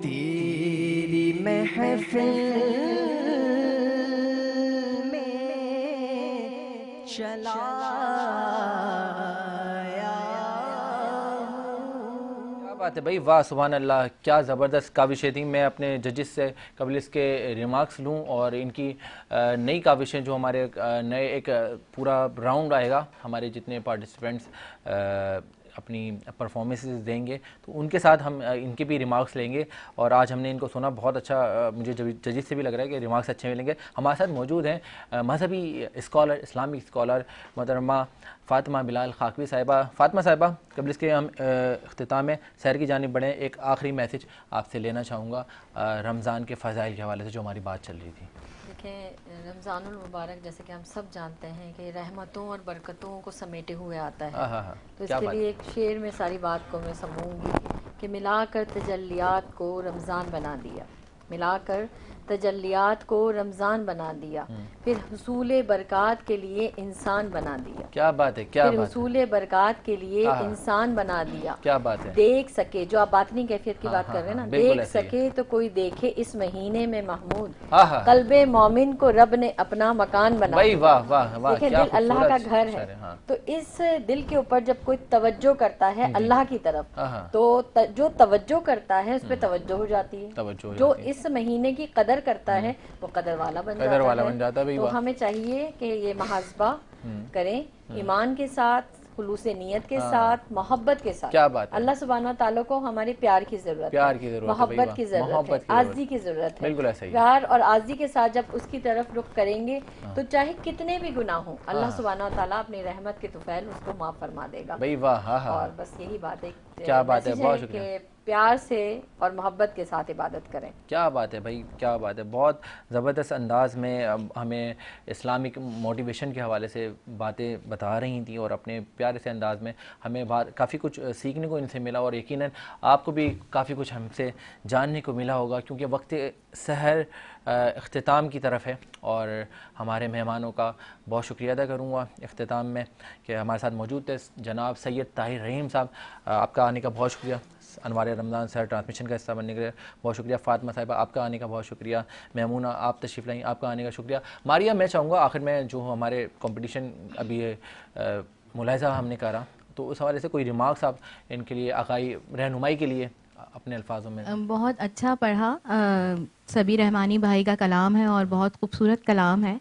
तेरी महफिल में चला बात है भाई, वाह सुभान अल्लाह, क्या ज़बरदस्त काविशें थी। मैं अपने जजेस से कबल इसके रिमार्क्स लूँ और इनकी नई काविशें जो हमारे नए एक पूरा राउंड आएगा, हमारे जितने पार्टिसिपेंट्स अपनी परफॉर्मेंसेस देंगे तो उनके साथ हम इनके भी रिमार्क्स लेंगे। और आज हमने इनको सुना, बहुत अच्छा, मुझे जजेस से भी लग रहा है कि रिमार्क्स अच्छे मिलेंगे। हमारे साथ मौजूद हैं मजहबी स्कॉलर, इस्लामिक स्कॉलर मोहतरमा फ़ातिमा बिलाल खाकवी साहिबा। फ़ातिमा साहिबा, कबल इसके हम अख्तिताम में सैर की जानिब बढ़ें, एक आखिरी मैसेज आपसे लेना चाहूँगा रमज़ान के फ़ज़ाइल के हवाले से जो हमारी बात चल रही थी। देखें, रमज़ानुल मुबारक जैसे कि हम सब जानते हैं कि रहमतों और बरकतों को समेटे हुए आता है। तो इसके लिए एक शेर में सारी बात को मैं समूँगी कि मिलाकर तजल्लियात को रमज़ान बना दिया, मिलाकर तजल्लियात को रमज़ान बना दिया, फिर हुसूल बरक़ात के लिए इंसान बना दिया। क्या बात है, क्या फिर हुसूल बरक़ात के लिए इंसान बना दिया। क्या बात है। देख सके, जो आप बातनी कैफियत की बात कर रहे हैं ना, देख सके तो कोई देखे इस महीने में महमूद, कल्बे मोमिन को रब ने अपना मकान बना दिया। वाह वाह वाह, देखिए दिल अल्लाह का घर है, तो इस दिल के ऊपर जब कोई तवज्जो करता है अल्लाह की तरफ, तो जो तवज्जो करता है उस पर तवज्जो हो जाती है। जो इस महीने की कदर करता है वो कदर वाला बन जाता है। तो हमें चाहिए कि ये मुहासबा करें, ईमान के साथ खुलूस नीयत के साथ, मोहब्बत के साथ। क्या बात है। अल्लाह सुब्हानहू ताला को हमारे प्यार की जरूरत है, मोहब्बत की जरूरत है, आज़ी की जरूरत है। बिल्कुल ऐसा ही। प्यार और आज़ी के साथ जब उसकी तरफ रुख करेंगे तो चाहे कितने भी गुनाह हो, अल्लाह सुब्हानहू ताला अपनी रहमत के तुफैल उसको माफ फरमा देगा भाई वाह। और बस यही बात है। क्या बात है, मैसेज बहुत कि शुक्रिया। प्यार से और मोहब्बत के साथ इबादत करें। क्या बात है भाई, क्या बात है। बहुत ज़बरदस्त अंदाज़ में हमें इस्लामिक मोटिवेशन के हवाले से बातें बता रही थी और अपने प्यारे से अंदाज़ में हमें काफ़ी कुछ सीखने को इनसे मिला और यकीनन आपको भी काफ़ी कुछ हमसे जानने को मिला होगा, क्योंकि वक्त सहर अख्तिताम की तरफ है और हमारे मेहमानों का बहुत शुक्रिया अदा करूँगा इख्तिताम में कि हमारे साथ मौजूद थे जनाब सैयद ताहिर रहीम साहब। आपका आने का बहुत शुक्रिया। अनवार रमज़ान सर ट्रांसमिशन का हिस्सा बनने के लिए बहुत शुक्रिया। फातिमा साहिबा आपका आने का बहुत शुक्रिया। महमूना आप तशरीफ़ लाई, आपका आने का शुक्रिया। मारिया, मैं चाहूँगा आखिर में जो हमारे कंपटीशन अभी मुलाहिज़ा हमने करा, तो उस हवाले से कोई रिमार्क्स आप इनके लिए आगाही रहनुमाई के लिए अपने अल्फाजों में। बहुत अच्छा पढ़ा, सबी रहमानी भाई का कलाम है और बहुत खूबसूरत कलाम है,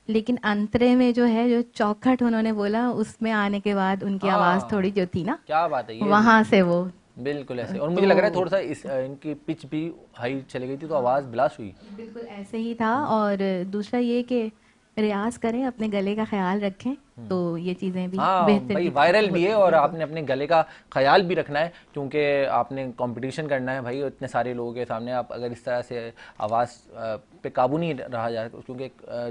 लेकिन अंतरे में जो है, जो चौखट उन्होंने बोला, उसमें आने के बाद उनकी आवाज़ थोड़ी जो थी ना, क्या बात है, ये वहाँ से वो बिल्कुल ऐसे। और मुझे लग रहा है थोड़ा सा इनकी पिच भी हाई चली गई थी तो आवाज़ ब्लास्ट हुई। बिल्कुल ऐसे ही था। और दूसरा ये कि रियाज करें, अपने गले का ख्याल रखें, तो ये चीज़ें भी बेहतर भाई वायरल भी है और आपने अपने गले का ख्याल भी रखना है, क्योंकि आपने कंपटीशन करना है भाई इतने सारे लोगों के सामने। आप अगर इस तरह से आवाज़ पे काबू नहीं रहा जाए, क्योंकि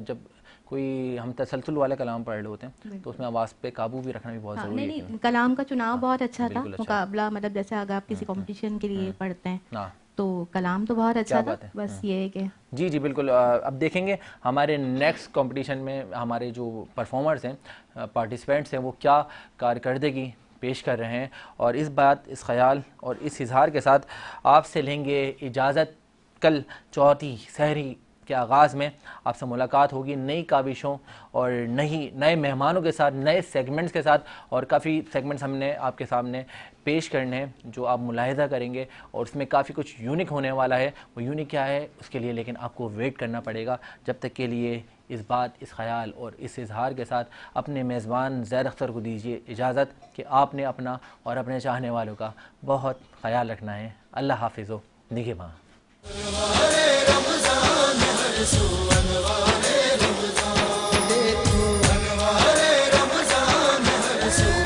जब कोई हम तसलसल वाले कलाम पढ़ रहे होते हैं तो उसमें आवाज़ पे काबू भी रखना भी बहुत ज़रूरी है। नहीं, कलाम का चुनाव बहुत अच्छा था। मुकाबला मतलब जैसे अगर आप किसी कंपटीशन के लिए पढ़ते हैं तो कलाम तो बहुत अच्छा था। बस ये है कि जी जी बिल्कुल। अब देखेंगे हमारे नेक्स्ट कंपटीशन में हमारे जो परफॉर्मर्स हैं, पार्टिसिपेंट्स हैं, वो क्या कारकर्दगी पेश कर रहे हैं। और इस बात, इस ख्याल और इस इजहार के साथ आपसे लेंगे इजाज़त। कल चौथी सहरी के आगाज़ में आपसे मुलाकात होगी नई काविशों और नए मेहमानों के साथ, नए सेगमेंट्स के साथ। और काफ़ी सेगमेंट्स हमने आपके सामने पेश करने हैं जो आप मुलाहिज़ा करेंगे और उसमें काफ़ी कुछ यूनिक होने वाला है। वो यूनिक क्या है उसके लिए लेकिन आपको वेट करना पड़ेगा। जब तक के लिए इस बात, इस ख्याल और इस इजहार के साथ अपने मेज़बान ज़ैद अख्तर को दीजिए इजाज़त कि आपने अपना और अपने चाहने वालों का बहुत ख्याल रखना है। अल्लाह हाफ़िज़ व निगहबान। देखो